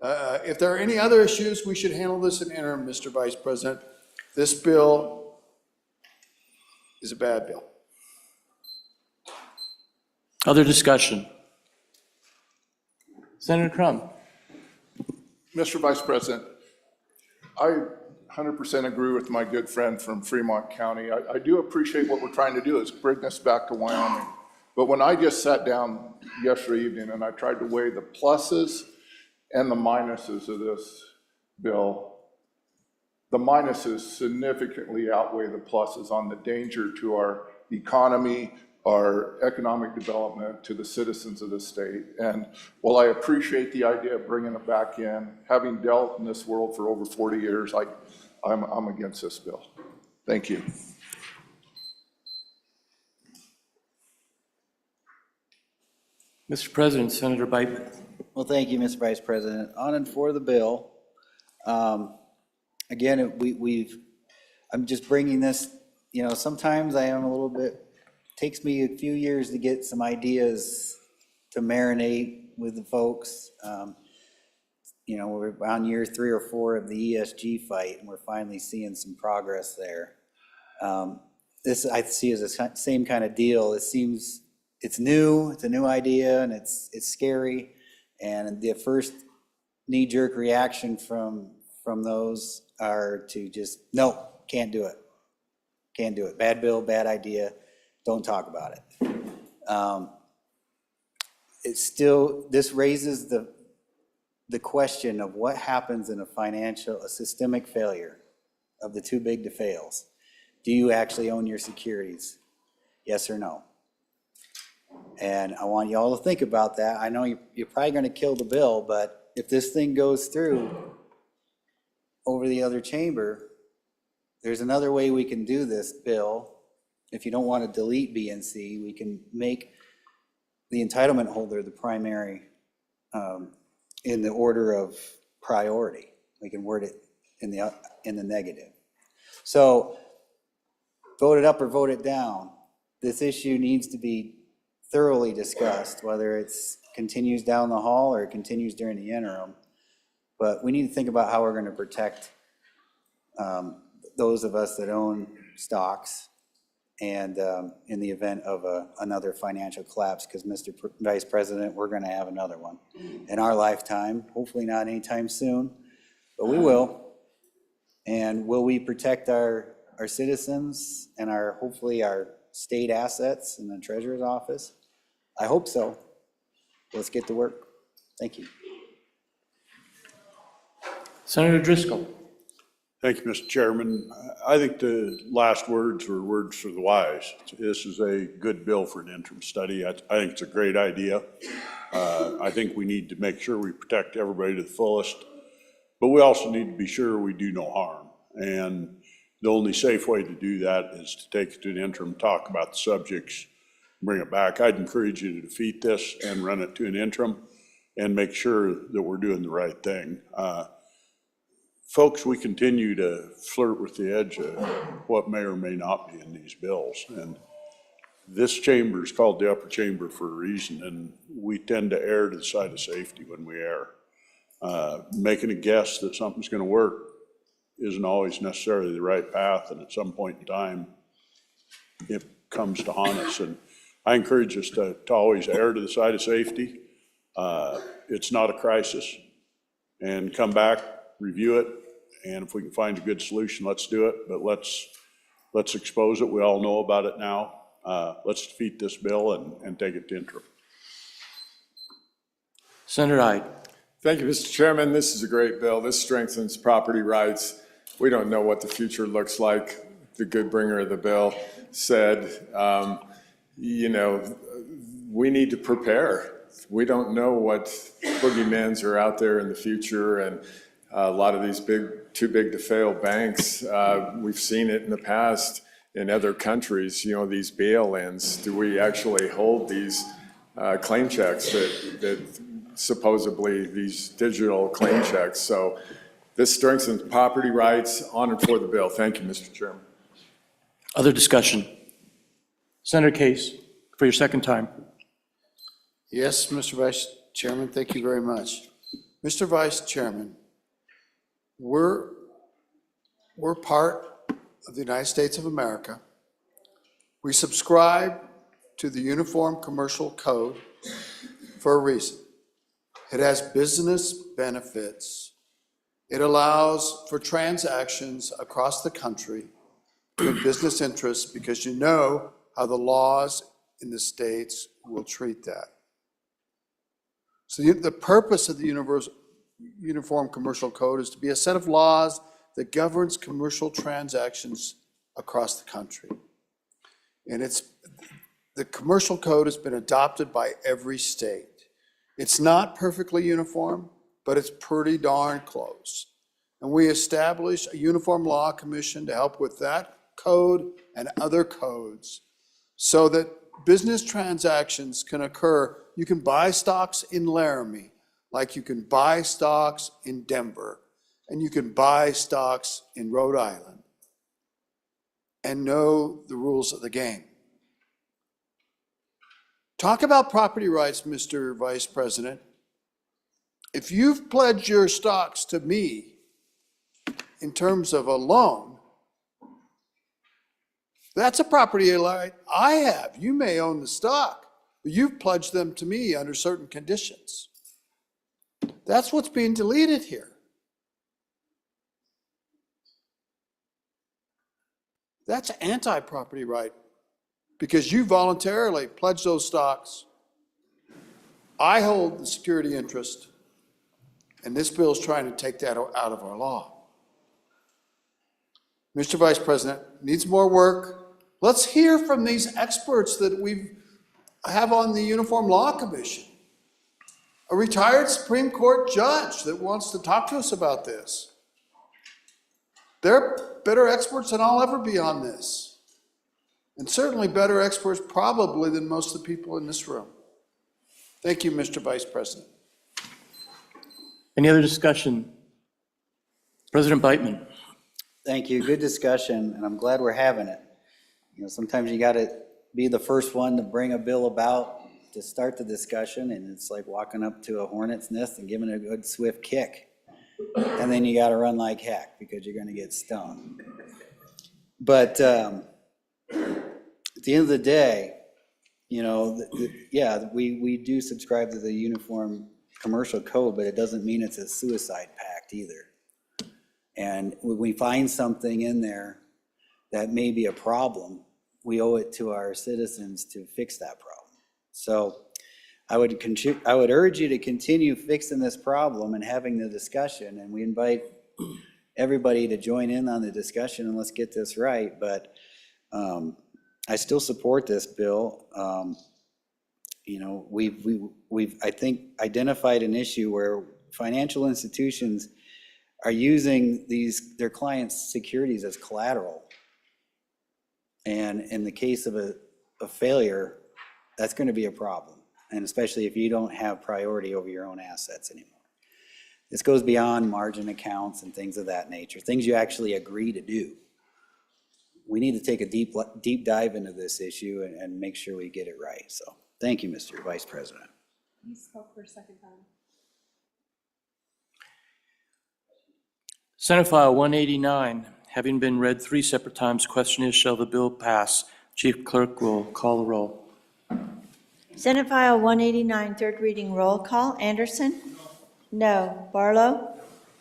If there are any other issues, we should handle this in interim, Mr. Vice President. This bill is a bad bill. Other discussion? Senator Crum. Mr. Vice President, I 100% agree with my good friend from Fremont County. I do appreciate what we're trying to do is bring this back to Wyoming. But when I just sat down yesterday evening and I tried to weigh the pluses and the minuses of this bill, the minuses significantly outweigh the pluses on the danger to our economy, our economic development, to the citizens of the state. And while I appreciate the idea of bringing it back in, having dealt in this world for over 40 years, I'm against this bill. Thank you. Mr. President, Senator Biden. Well, thank you, Mr. Vice President. On and for the bill. Again, I'm just bringing this, sometimes I am a little bit, takes me a few years to get some ideas to marinate with the folks. We're on year 3 or 4 of the ESG fight, and we're finally seeing some progress there. This I see as the same kind of deal. It seems it's new, it's a new idea, and it's scary. And the first knee-jerk reaction from those are to just, no, can't do it. Can't do it. Bad bill, bad idea. Don't talk about it. It's still, this raises the question of what happens in a systemic failure of the too big to fails. Do you actually own your securities? Yes or no? And I want you all to think about that. I know you're probably going to kill the bill, but if this thing goes through over the other chamber, there's another way we can do this bill. If you don't want to delete B and C, we can make the entitlement holder the primary in the order of priority. We can word it in the negative. So vote it up or vote it down. This issue needs to be thoroughly discussed, whether it's continues down the hall or it continues during the interim. But we need to think about how we're going to protect those of us that own stocks and in the event of another financial collapse, because Mr. Vice President, we're going to have another one in our lifetime, hopefully not anytime soon, but we will. And will we protect our citizens and hopefully our state assets in the Treasurer's office? I hope so. Let's get to work. Thank you. Senator Driscoll. Thank you, Mr. Chairman. I think the last words were words for the wise. This is a good bill for an interim study. I think it's a great idea. I think we need to make sure we protect everybody to the fullest, but we also need to be sure we do no harm. And the only safe way to do that is to take it to an interim, talk about the subjects, bring it back. I'd encourage you to defeat this and run it to an interim and make sure that we're doing the right thing. Folks, we continue to flirt with the edge of what may or may not be in these bills. And this chamber is called the upper chamber for a reason, and we tend to err to the side of safety when we err. Making a guess that something's going to work isn't always necessarily the right path, and at some point in time, it comes to haunt us. And I encourage us to always err to the side of safety. It's not a crisis. And come back, review it, and if we can find a good solution, let's do it. But let's expose it. We all know about it now. Let's defeat this bill and take it to interim. Senator Ide. Thank you, Mr. Chairman. This is a great bill. This strengthens property rights. We don't know what the future looks like. The good bringer of the bill said, we need to prepare. We don't know what boogeymans are out there in the future, and a lot of these too big to fail banks, we've seen it in the past in other countries, these bail-ins. Do we actually hold these claim checks that supposedly these digital claim checks? So this strengthens property rights on and for the bill. Thank you, Mr. Chairman. Other discussion? Senator Case, for your second time. Yes, Mr. Vice Chairman, thank you very much. Mr. Vice Chairman, we're part of the United States of America. We subscribe to the Uniform Commercial Code for a reason. It has business benefits. It allows for transactions across the country in business interests because you know how the laws in the states will treat that. So the purpose of the Uniform Commercial Code is to be a set of laws that governs commercial transactions across the country. And the commercial code has been adopted by every state. It's not perfectly uniform, but it's pretty darn close. And we established a Uniform Law Commission to help with that code and other codes so that business transactions can occur. You can buy stocks in Laramie, like you can buy stocks in Denver, and you can buy stocks in Rhode Island and know the rules of the game. Talk about property rights, Mr. Vice President. If you've pledged your stocks to me in terms of a loan, that's a property right I have. You may own the stock, but you've pledged them to me under certain conditions. That's what's being deleted here. That's anti-property right because you voluntarily pledged those stocks. I hold the security interest, and this bill is trying to take that out of our law. Mr. Vice President, needs more work. Let's hear from these experts that we have on the Uniform Law Commission. A retired Supreme Court judge that wants to talk to us about this. They're better experts than I'll ever be on this. And certainly better experts probably than most of the people in this room. Thank you, Mr. Vice President. Any other discussion? President Beitman. Thank you. Good discussion, and I'm glad we're having it. You know, sometimes you got to be the first one to bring a bill about to start the discussion, and it's like walking up to a hornet's nest and giving it a good swift kick. And then you got to run like heck because you're going to get stung. But at the end of the day, you know, yeah, we do subscribe to the Uniform Commercial Code, but it doesn't mean it's a suicide pact either. And when we find something in there that may be a problem, we owe it to our citizens to fix that problem. So I would urge you to continue fixing this problem and having the discussion, and we invite everybody to join in on the discussion and let's get this right. But I still support this bill. You know, we've I think identified an issue where financial institutions are using their clients' securities as collateral. And in the case of a failure, that's going to be a problem. And especially if you don't have priority over your own assets anymore. This goes beyond margin accounts and things of that nature, things you actually agree to do. We need to take a deep dive into this issue and make sure we get it right. So thank you, Mr. Vice President. You spoke for a second time. Senate File 189, having been read 3 separate times, question is, shall the bill pass? Chief Clerk will call the roll. Senate File 189, third reading roll call. Anderson? No. Barlow?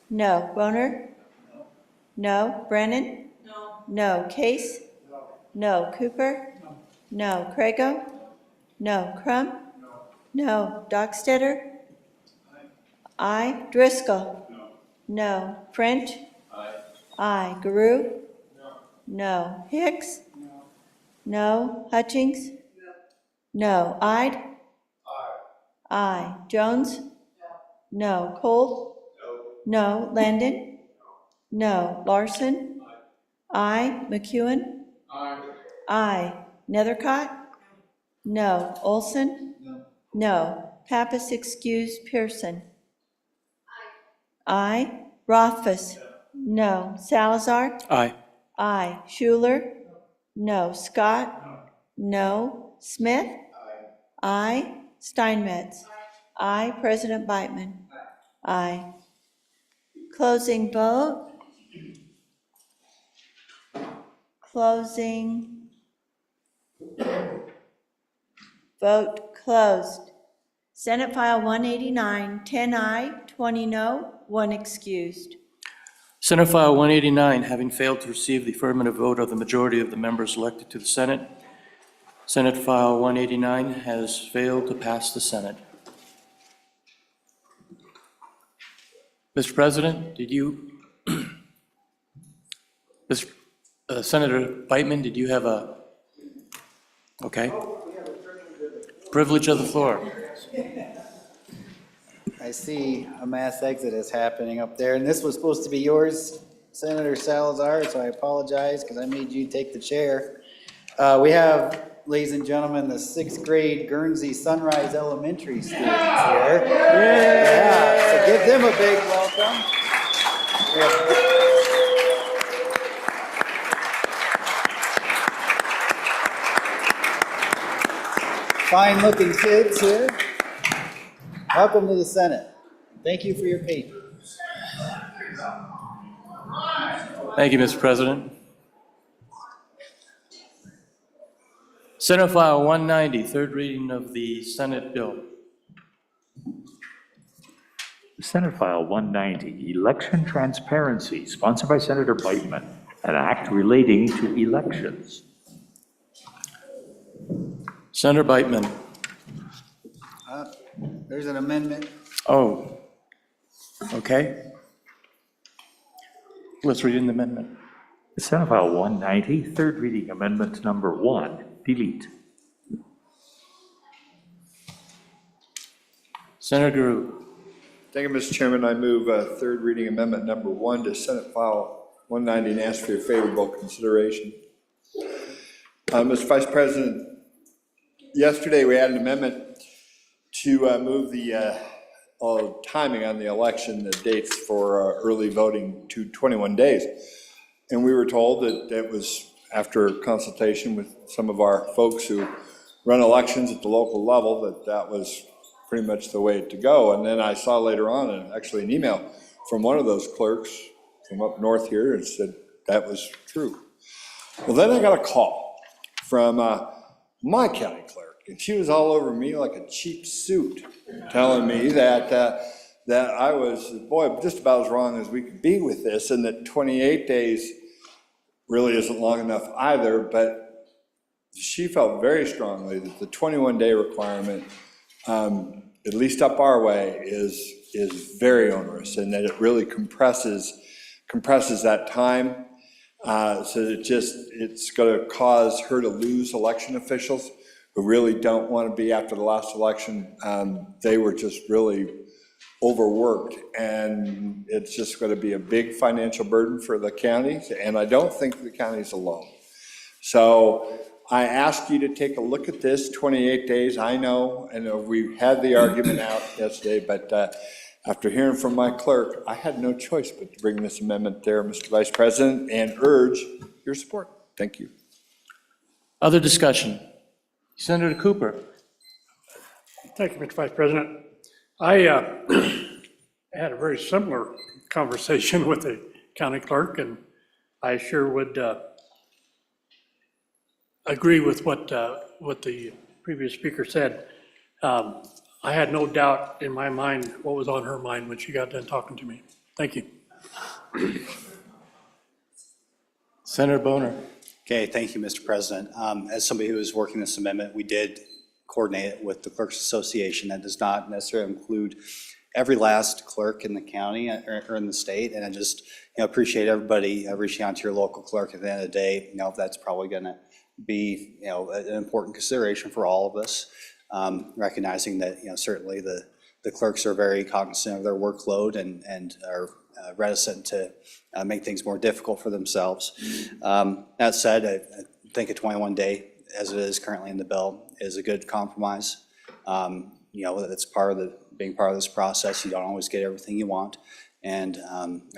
No. Boner? No. Brennan? No. Case? No. Cooper? No. Crago? No. Crum? No. Dockstetter? Aye. Driscoll? No. French? Aye. Guru? No. Hicks? No. Hutchings? No. Ide? Aye. Jones? No. Cole? No. Landon? No. Larson? Aye. McEwen? Aye. Nethercott? No. Olson? No. Pappas excused. Pearson? Aye. Rothfuss? No. Salazar? Aye. Aye. Schuler? No. Scott? No. Smith? Aye. Steinmetz? Aye. President Beitman? Aye. Closing vote. Closing. Vote closed. Senate File 189, 10 aye, 20 no, 1 excused. Senate File 189, having failed to receive the affirmative vote of the majority of the members elected to the Senate, Senate File 189 has failed to pass the Senate. Mr. President, did you, Senator Beitman, did you have a, okay. Privilege of the floor. I see a mass exodus happening up there, and this was supposed to be yours, Senator Salazar, so I apologize because I made you take the chair. We have, ladies and gentlemen, the 6th grade Guernsey Sunrise Elementary students here. Yeah, so give them a big welcome. We have fine-looking kids here. Welcome to the Senate. Thank you for your patience. Thank you, Mr. President. Senate File 190, third reading of the Senate bill. Senate File 190, Election Transparency, sponsored by Senator Beitman, an act relating to elections. Senator Beitman. There's an amendment. Oh, okay. Let's read in the amendment. Senate File 190, third reading amendment number 1, delete. Senator Guru. Thank you, Mr. Chairman. I move third reading amendment number 1 to Senate File 190 and ask for your favorable consideration. Mr. Vice President, yesterday we had an amendment to move the timing on the election, the dates for early voting to 21 days. And we were told that that was after consultation with some of our folks who run elections at the local level, that was pretty much the way to go. And then I saw later on, actually an email from one of those clerks from up north here and said that was true. Well, then I got a call from my county clerk, and she was all over me like a cheap suit, telling me that I was, boy, just about as wrong as we could be with this, and that 28 days really isn't long enough either, but she felt very strongly that the 21-day requirement, at least up our way, is very onerous, and that it really compresses that time. So it's going to cause her to lose election officials who really don't want to be after the last election. They were just really overworked, and it's just going to be a big financial burden for the counties, and I don't think the county's alone. So I ask you to take a look at this, 28 days. I know we had the argument out yesterday, but after hearing from my clerk, I had no choice but to bring this amendment there, Mr. Vice President, and urge your support. Thank you. Other discussion? Senator Cooper. Thank you, Mr. Vice President. I had a very similar conversation with the county clerk, and I sure would agree with what the previous speaker said. I had no doubt in my mind what was on her mind when she got done talking to me. Thank you. Senator Boner. Okay, thank you, Mr. President. As somebody who is working this amendment, we did coordinate it with the Clerks Association. That does not necessarily include every last clerk in the county or in the state. And I just appreciate everybody reaching out to your local clerk. At the end of the day, that's probably going to be an important consideration for all of us. Recognizing that certainly the clerks are very cognizant of their workload and are reticent to make things more difficult for themselves. That said, I think a 21-day, as it is currently in the bill, is a good compromise. That's being part of this process. You don't always get everything you want, and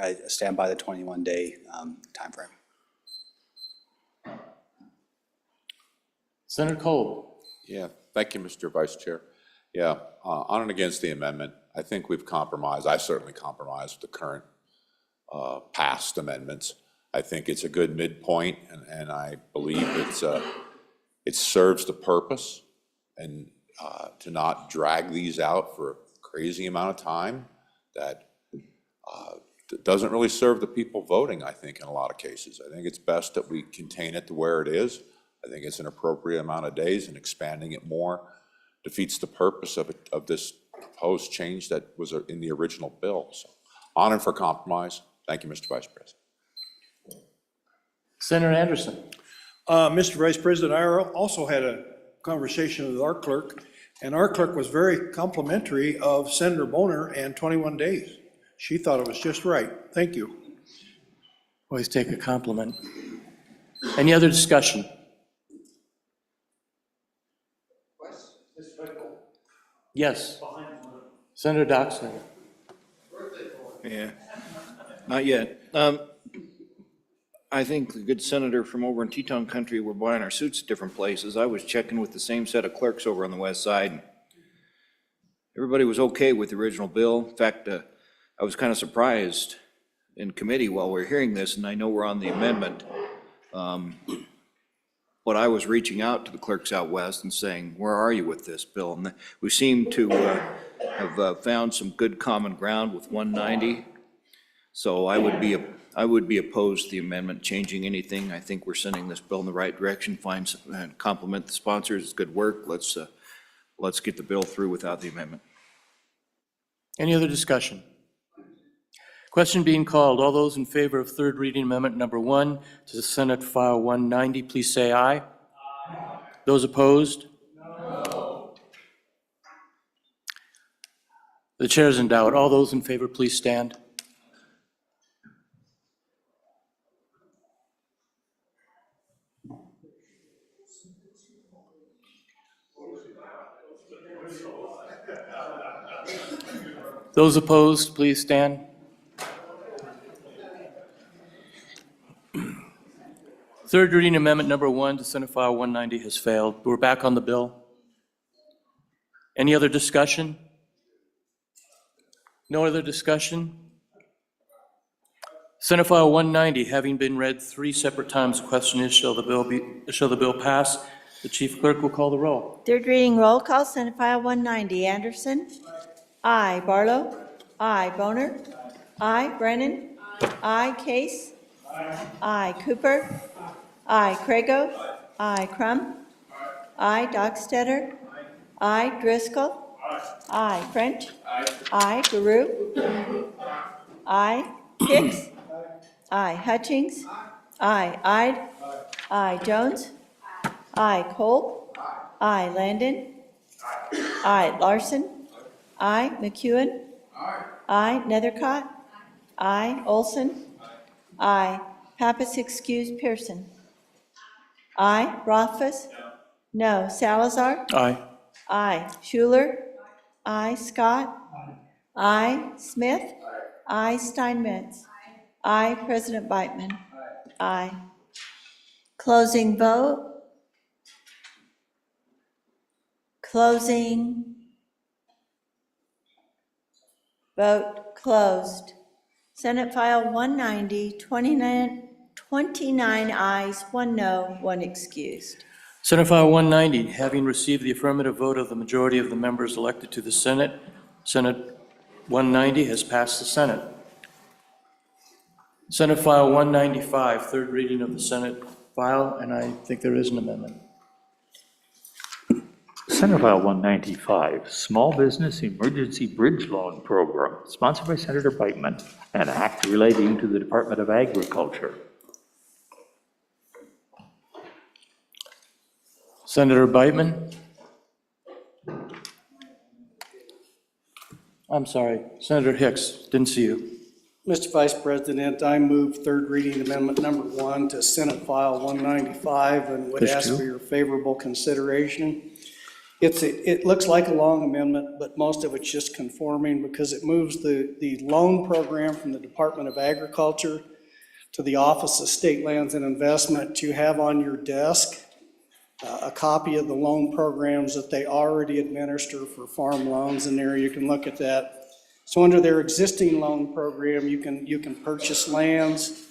I stand by the 21-day timeframe. Senator Cole. Yeah, thank you, Mr. Vice Chair. Yeah, on and against the amendment. I think we've compromised. I certainly compromised with the current past amendments. I think it's a good midpoint, and I believe it serves the purpose, and to not drag these out for a crazy amount of time that doesn't really serve the people voting, I think, in a lot of cases. I think it's best that we contain it to where it is. I think it's an appropriate amount of days, and expanding it more defeats the purpose of this proposed change that was in the original bill. So, on and for compromise. Thank you, Mr. Vice President. Senator Anderson. Mr. Vice President, I also had a conversation with our clerk, and our clerk was very complimentary of Senator Boner and 21 days. She thought it was just right. Thank you. Always take a compliment. Any other discussion? Yes. Senator Doxson. Yeah, not yet. I think the good senator from over in Teton Country, we're buying our suits at different places. I was checking with the same set of clerks over on the west side. Everybody was okay with the original bill. In fact, I was kind of surprised in committee while we were hearing this, and I know we're on the amendment. But I was reaching out to the clerks out west and saying, where are you with this bill? And we seem to have found some good common ground with 190. So I would be opposed to the amendment changing anything. I think we're sending this bill in the right direction. Find and compliment the sponsors. It's good work. Let's get the bill through without the amendment. Any other discussion? Question being called. All those in favor of third reading amendment number 1 to the Senate File 190, please say aye. Aye. Those opposed? No. The chair is in doubt. All those in favor, please stand. Those opposed, please stand. Third reading amendment number 1 to Senate File 190 has failed. We're back on the bill. Any other discussion? No other discussion? Senate File 190, having been read 3 separate times, the question is, shall the bill pass? The chief clerk will call the roll. Third reading roll call, Senate File 190. Anderson? Aye. Barlow? Aye. Boner? Aye. Brennan? Aye. Case? Aye. Cooper? Aye. Crago? Aye. Crum? Aye. Dockstetter? Aye. Driscoll? Aye. French? Aye. Giroux? Aye. Hicks? Aye. Hutchings? Aye. Ide? Aye. Jones? Aye. Cole? Aye. Landon? Aye. Larson? Aye. McEwen? Aye. Nethercott? Aye. Olson? Aye. Pappas excused. Pearson? Aye. Rothfuss? No. Salazar? Aye. Aye. Schuler? Aye. Scott? Aye. Smith? Aye. Steinmetz? Aye. President Beitman? Aye. Closing vote. Closing. Vote closed. Senate File 190, 29 ayes, 1 no, 1 excused. Senate File 190, having received the affirmative vote of the majority of the members elected to the Senate, Senate 190 has passed the Senate. Senate File 195, third reading of the Senate file, and I think there is an amendment. Senate File 195, Small Business Emergency Bridge Loan Program, sponsored by Senator Beitman, an act relating to the Department of Agriculture. Senator Beitman? I'm sorry, Senator Hicks, didn't see you. Mr. Vice President, I move third reading amendment number 1 to Senate File 195 and would ask for your favorable consideration. It looks like a long amendment, but most of it's just conforming because it moves the loan program from the Department of Agriculture to the Office of State Lands and Investment. You have on your desk a copy of the loan programs that they already administer for farm loans in there. You can look at that. So under their existing loan program, you can purchase lands,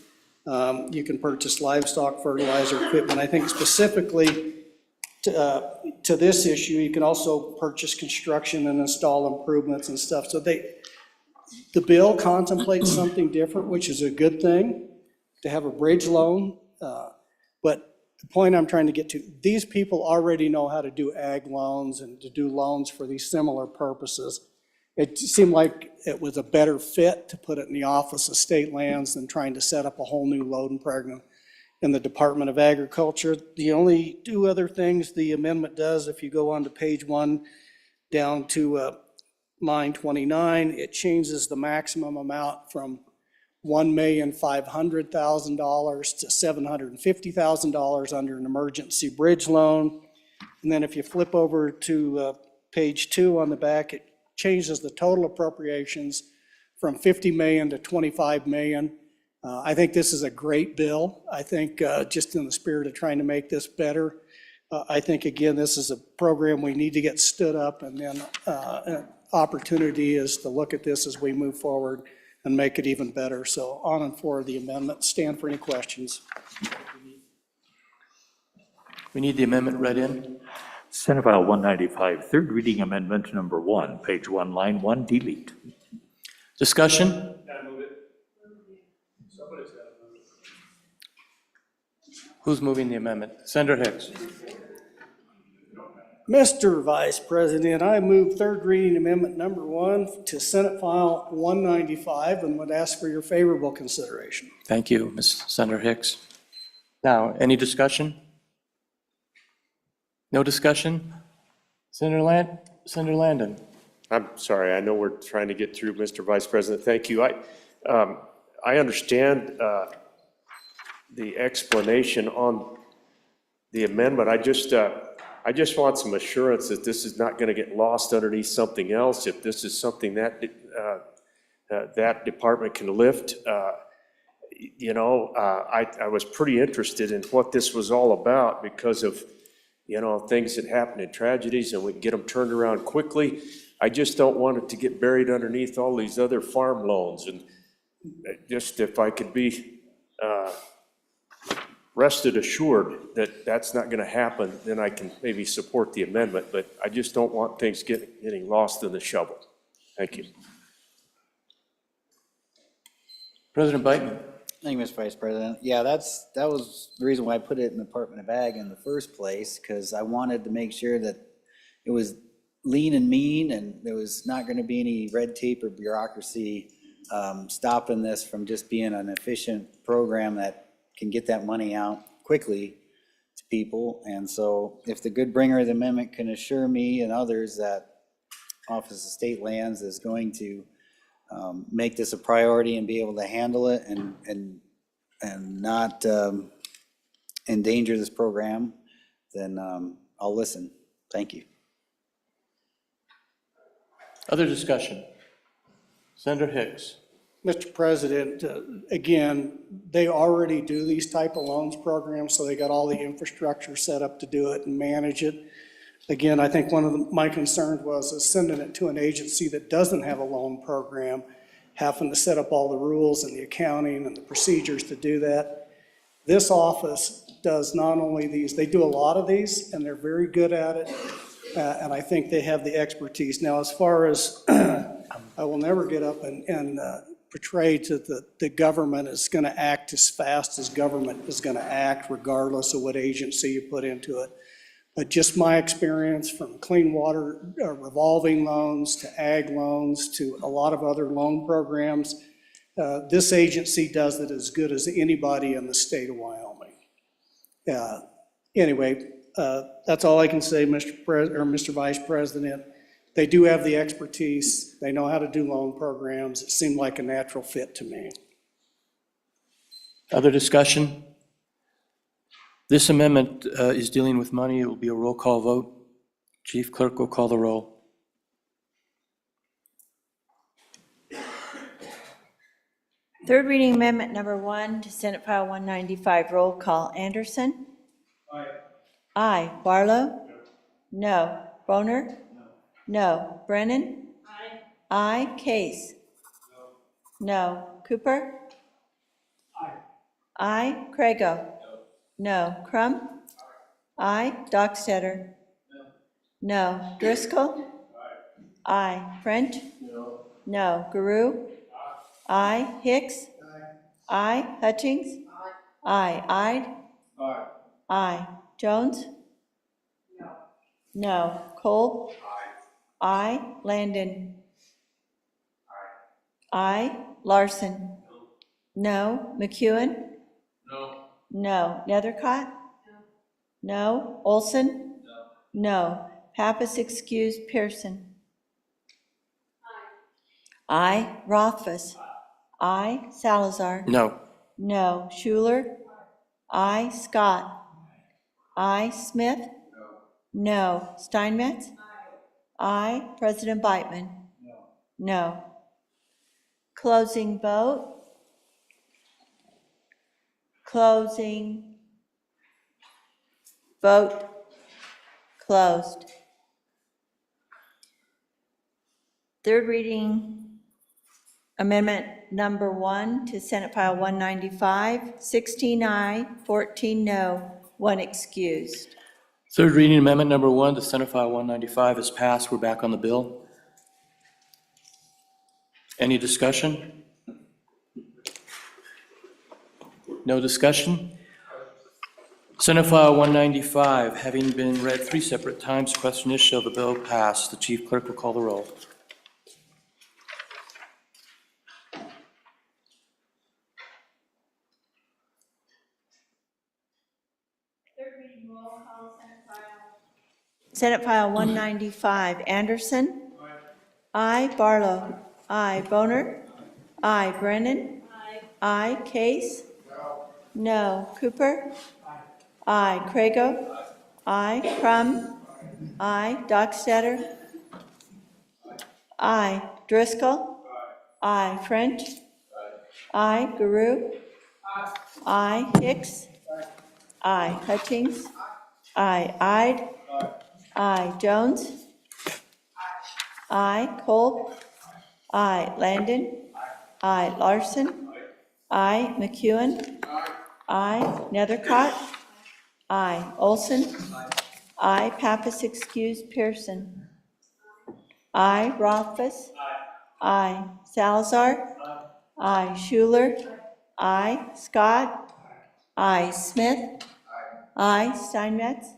you can purchase livestock, fertilizer, equipment. I think specifically to this issue, you can also purchase construction and install improvements and stuff. So the bill contemplates something different, which is a good thing, to have a bridge loan. But the point I'm trying to get to, these people already know how to do ag loans and to do loans for these similar purposes. It seemed like it was a better fit to put it in the Office of State Lands than trying to set up a whole new loan program in the Department of Agriculture. The only two other things the amendment does, if you go on to page 1 down to line 29, it changes the maximum amount from $1,500,000 to $750,000 under an emergency bridge loan. And then if you flip over to page 2 on the back, it changes the total appropriations from $50 million to $25 million. I think this is a great bill. I think just in the spirit of trying to make this better, I think, again, this is a program we need to get stood up, and then an opportunity is to look at this as we move forward and make it even better. So on and for the amendment. Stand for any questions. We need the amendment read in. Senate File 195, third reading amendment number 1, page 1, line 1, delete. Discussion? Who's moving the amendment? Senator Hicks. Mr. Vice President, I move third reading amendment number 1 to Senate File 195 and would ask for your favorable consideration. Thank you, Ms. Senator Hicks. Now, any discussion? No discussion? Senator Landon. I'm sorry, I know we're trying to get through, Mr. Vice President. Thank you. I understand the explanation on the amendment. I just want some assurance that this is not going to get lost underneath something else. If this is something that that department can lift, I was pretty interested in what this was all about because of things that happen in tragedies, and we can get them turned around quickly. I just don't want it to get buried underneath all these other farm loans. And just if I could be rested assured that that's not going to happen, then I can maybe support the amendment. But I just don't want things getting lost in the shovel. Thank you. President Biden. Thank you, Mr. Vice President. Yeah, that was the reason why I put it in the Department of Ag in the first place, because I wanted to make sure that it was lean and mean, and there was not going to be any red tape or bureaucracy stopping this from just being an efficient program that can get that money out quickly to people. And so if the good bringer of the amendment can assure me and others that Office of State Lands is going to make this a priority and be able to handle it and not endanger this program, then I'll listen. Thank you. Other discussion? Senator Hicks. Mr. President, again, they already do these type of loans programs, so they got all the infrastructure set up to do it and manage it. Again, I think one of my concerns was sending it to an agency that doesn't have a loan program, having to set up all the rules and the accounting and the procedures to do that. This office does not only these, they do a lot of these, and they're very good at it, and I think they have the expertise. Now, as far as, I will never get up and portray to the government is going to act as fast as government is going to act, regardless of what agency you put into it. But just my experience from clean water revolving loans to ag loans to a lot of other loan programs, this agency does it as good as anybody in the state of Wyoming. Anyway, that's all I can say, Mr. Vice President. They do have the expertise. They know how to do loan programs. It seemed like a natural fit to me. Other discussion? This amendment is dealing with money. It will be a roll call vote. Chief Clerk will call the roll. Third reading amendment number 1 to Senate File 195. Roll call. Anderson? Aye. Aye. Barlow? No. Boner? No. Brennan? Aye. I, Case. No. Cooper? I, Craigo. No. Crum? I, Dockstetter. No. Driscoll? I, French? No. Guru? I, Hicks? I, Hutchings? I, Ide? I, Jones? No. Cole? I, Landon? I, Larson? No. McEwen? No. Nethercott? No. Olson? No. Pappas excused. Pearson? I, Rothfuss? I, Salazar? No. No. Schuler? I, Scott? I, Smith? No. Steinmetz? I, President Beitman? No. Closing vote. Closing. Vote closed. Third reading amendment number 1 to Senate File 195, 16 aye, 14 no, 1 excused. Third reading amendment number 1 to Senate File 195 is passed. We're back on the bill. Any discussion? No discussion? Senate File 195, having been read 3 separate times, question is, shall the bill pass? The chief clerk will call the roll. Senate File 195, Anderson? Aye. Barlow? Aye. Boner? Aye. Brennan? Aye. Case? No. Cooper? Aye. Craigo? Aye. Crum? Aye. Dockstetter? Aye. Driscoll? Aye. French? Aye. Guru? Aye. Hicks? Aye. Hutchings? Aye. Ide? Aye. Jones? Aye. Cole? Aye. Landon? Aye. Larson? Aye. McEwen? Aye. Nethercott? Aye. Olson? Aye. Pappas excused. Pearson? Aye. Rothfuss? Aye. Salazar? Aye. Schuler? Aye. Scott? Aye. Smith? Aye. Steinmetz?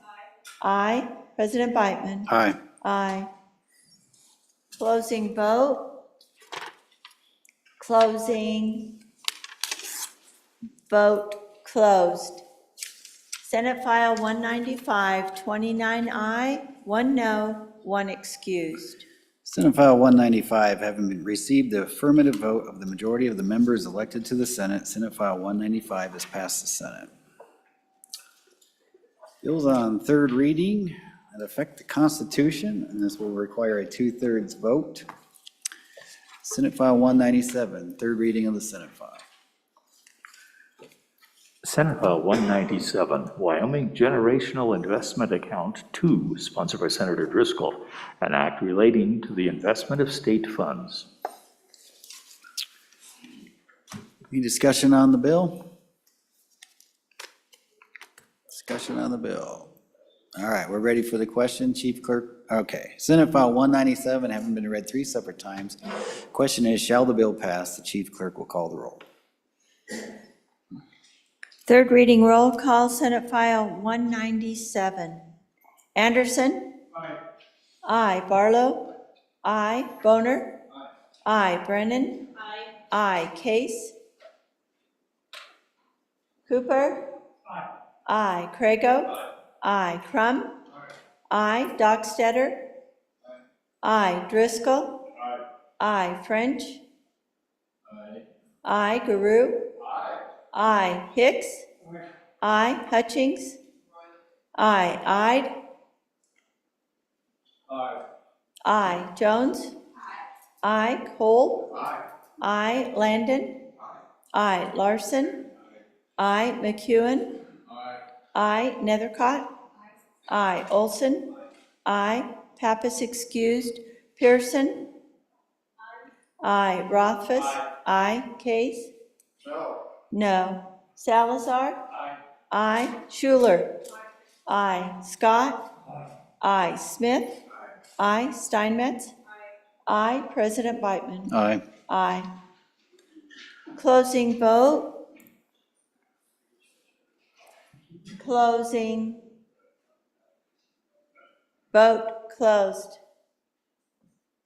Aye. President Beitman? Aye. Aye. Closing vote. Closing. Vote closed. Senate File 195, 29 aye, 1 no, 1 excused. Senate File 195, having received the affirmative vote of the majority of the members elected to the Senate, Senate File 195 has passed the Senate. Bills on third reading that affect the Constitution, and this will require a 2/3 vote. Senate File 197, third reading of the Senate File. Senate File 197, Wyoming Generational Investment Account 2, sponsored by Senator Driscoll, an act relating to the investment of state funds. Any discussion on the bill? Discussion on the bill. All right, we're ready for the question, Chief Clerk. Okay, Senate File 197, having been read 3 separate times. Question is, shall the bill pass? The Chief Clerk will call the roll. Third reading roll call, Senate File 197. Anderson? Aye. Aye. Barlow? Aye. Boner? Aye. Brennan? Aye. Case? Cooper? Aye. Craigo? Aye. Crum? Aye. Dockstetter? Aye. Driscoll? Aye. French? Aye. Guru? Aye. Hicks? Aye. Hutchings? Aye. Ide? Aye. Jones? Aye. Cole? Aye. Landon? Aye. Larson? Aye. McEwen? Aye. Nethercott? Aye. Olson? Aye. Pappas excused. Pearson? Aye. Rothfuss? Aye. Case? No. Salazar? Aye. Schuler? Aye. Scott? Aye. Smith? Aye. Steinmetz? Aye. President Beitman? Aye. Aye. Closing vote. Closing. Vote closed.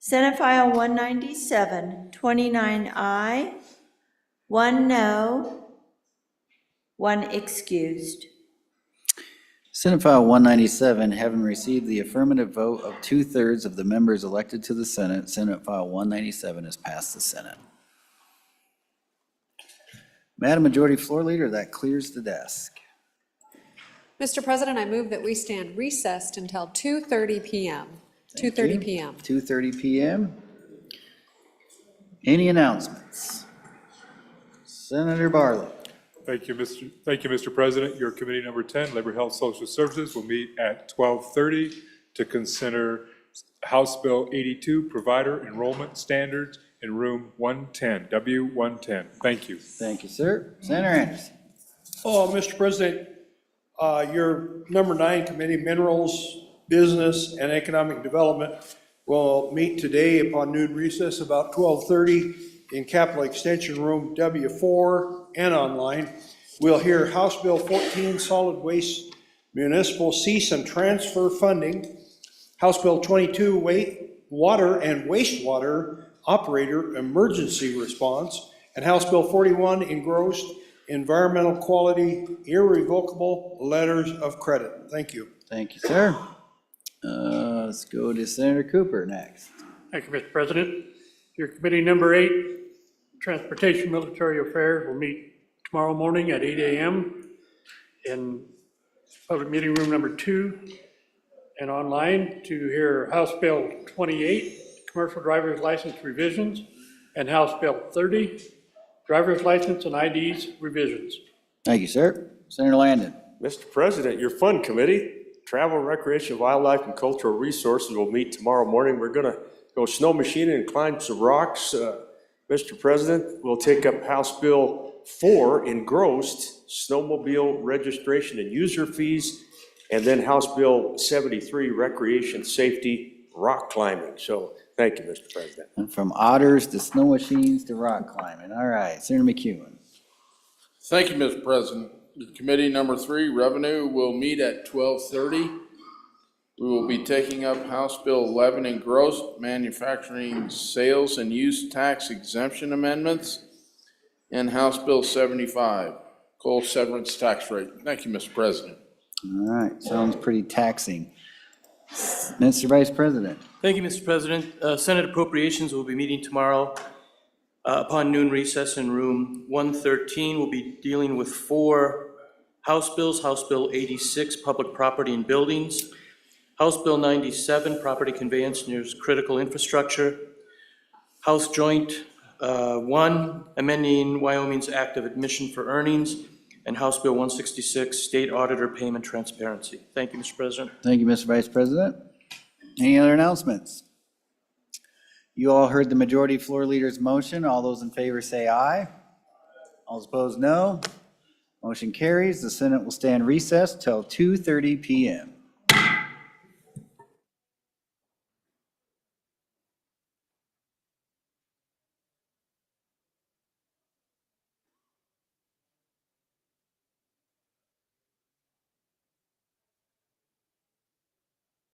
Senate File 197, 29 aye, 1 no, 1 excused. Senate File 197, having received the affirmative vote of 2/3 of the members elected to the Senate, Senate File 197 has passed the Senate. Madam Majority Floor Leader, that clears the desk. Mr. President, I move that we stand recessed until 2:30 PM. 2:30 PM. 2:30 PM. Any announcements? Senator Barley. Thank you, Mr. President. Your committee number 10, Labor, Health, Social Services, will meet at 12:30 to consider House Bill 82, Provider Enrollment Standards, in room 110, W110. Thank you. Thank you, sir. Senator Anderson. Oh, Mr. President, your number 9 committee, Minerals, Business, and Economic Development, will meet today upon noon recess about 12:30 in Capitol Extension Room W4 and online. We'll hear House Bill 14, Solid Waste Municipal Cease and Transfer Funding, House Bill 22, Water and Wastewater Operator Emergency Response, and House Bill 41, Engrossed Environmental Quality Irrevocable Letters of Credit. Thank you. Thank you, sir. Let's go to Senator Cooper next. Thank you, Mr. President. Your committee number 8, Transportation Military Affairs, will meet tomorrow morning at 8 a.m. in public meeting room number 2 and online to hear House Bill 28, Commercial Driver's License Revisions, and House Bill 30, Driver's License and IDs Revisions. Thank you, sir. Senator Landon. Mr. President, your Fun Committee, Travel, Recreation, Wildlife, and Cultural Resources will meet tomorrow morning. We're gonna go snow machining and climb some rocks. Mr. President, we'll take up House Bill 4, Engrossed, Snowmobile Registration and User Fees, and then House Bill 73, Recreation, Safety, Rock Climbing. So, thank you, Mr. President. And from otters to snow machines to rock climbing. All right, Senator McEwen. Thank you, Mr. President. Committee number 3, Revenue, will meet at 12:30. We will be taking up House Bill 11, Engrossed, Manufacturing Sales and Use Tax Exemption Amendments, and House Bill 75, Coal Severance Tax Rate. Thank you, Mr. President. All right, sounds pretty taxing. Mr. Vice President. Thank you, Mr. President. Senate Appropriations will be meeting tomorrow upon noon recess in room 113. We'll be dealing with 4 House bills. House Bill 86, Public Property and Buildings. House Bill 97, Property Conveyance Near Critical Infrastructure. House Joint 1, Amending Wyoming's Act of Admission for Earnings. And House Bill 166, State Auditor Payment Transparency. Thank you, Mr. President. Thank you, Mr. Vice President. Any other announcements? You all heard the majority floor leader's motion. All those in favor say aye. All those opposed, no. Motion carries. The Senate will stand recessed till 2:30 p.m.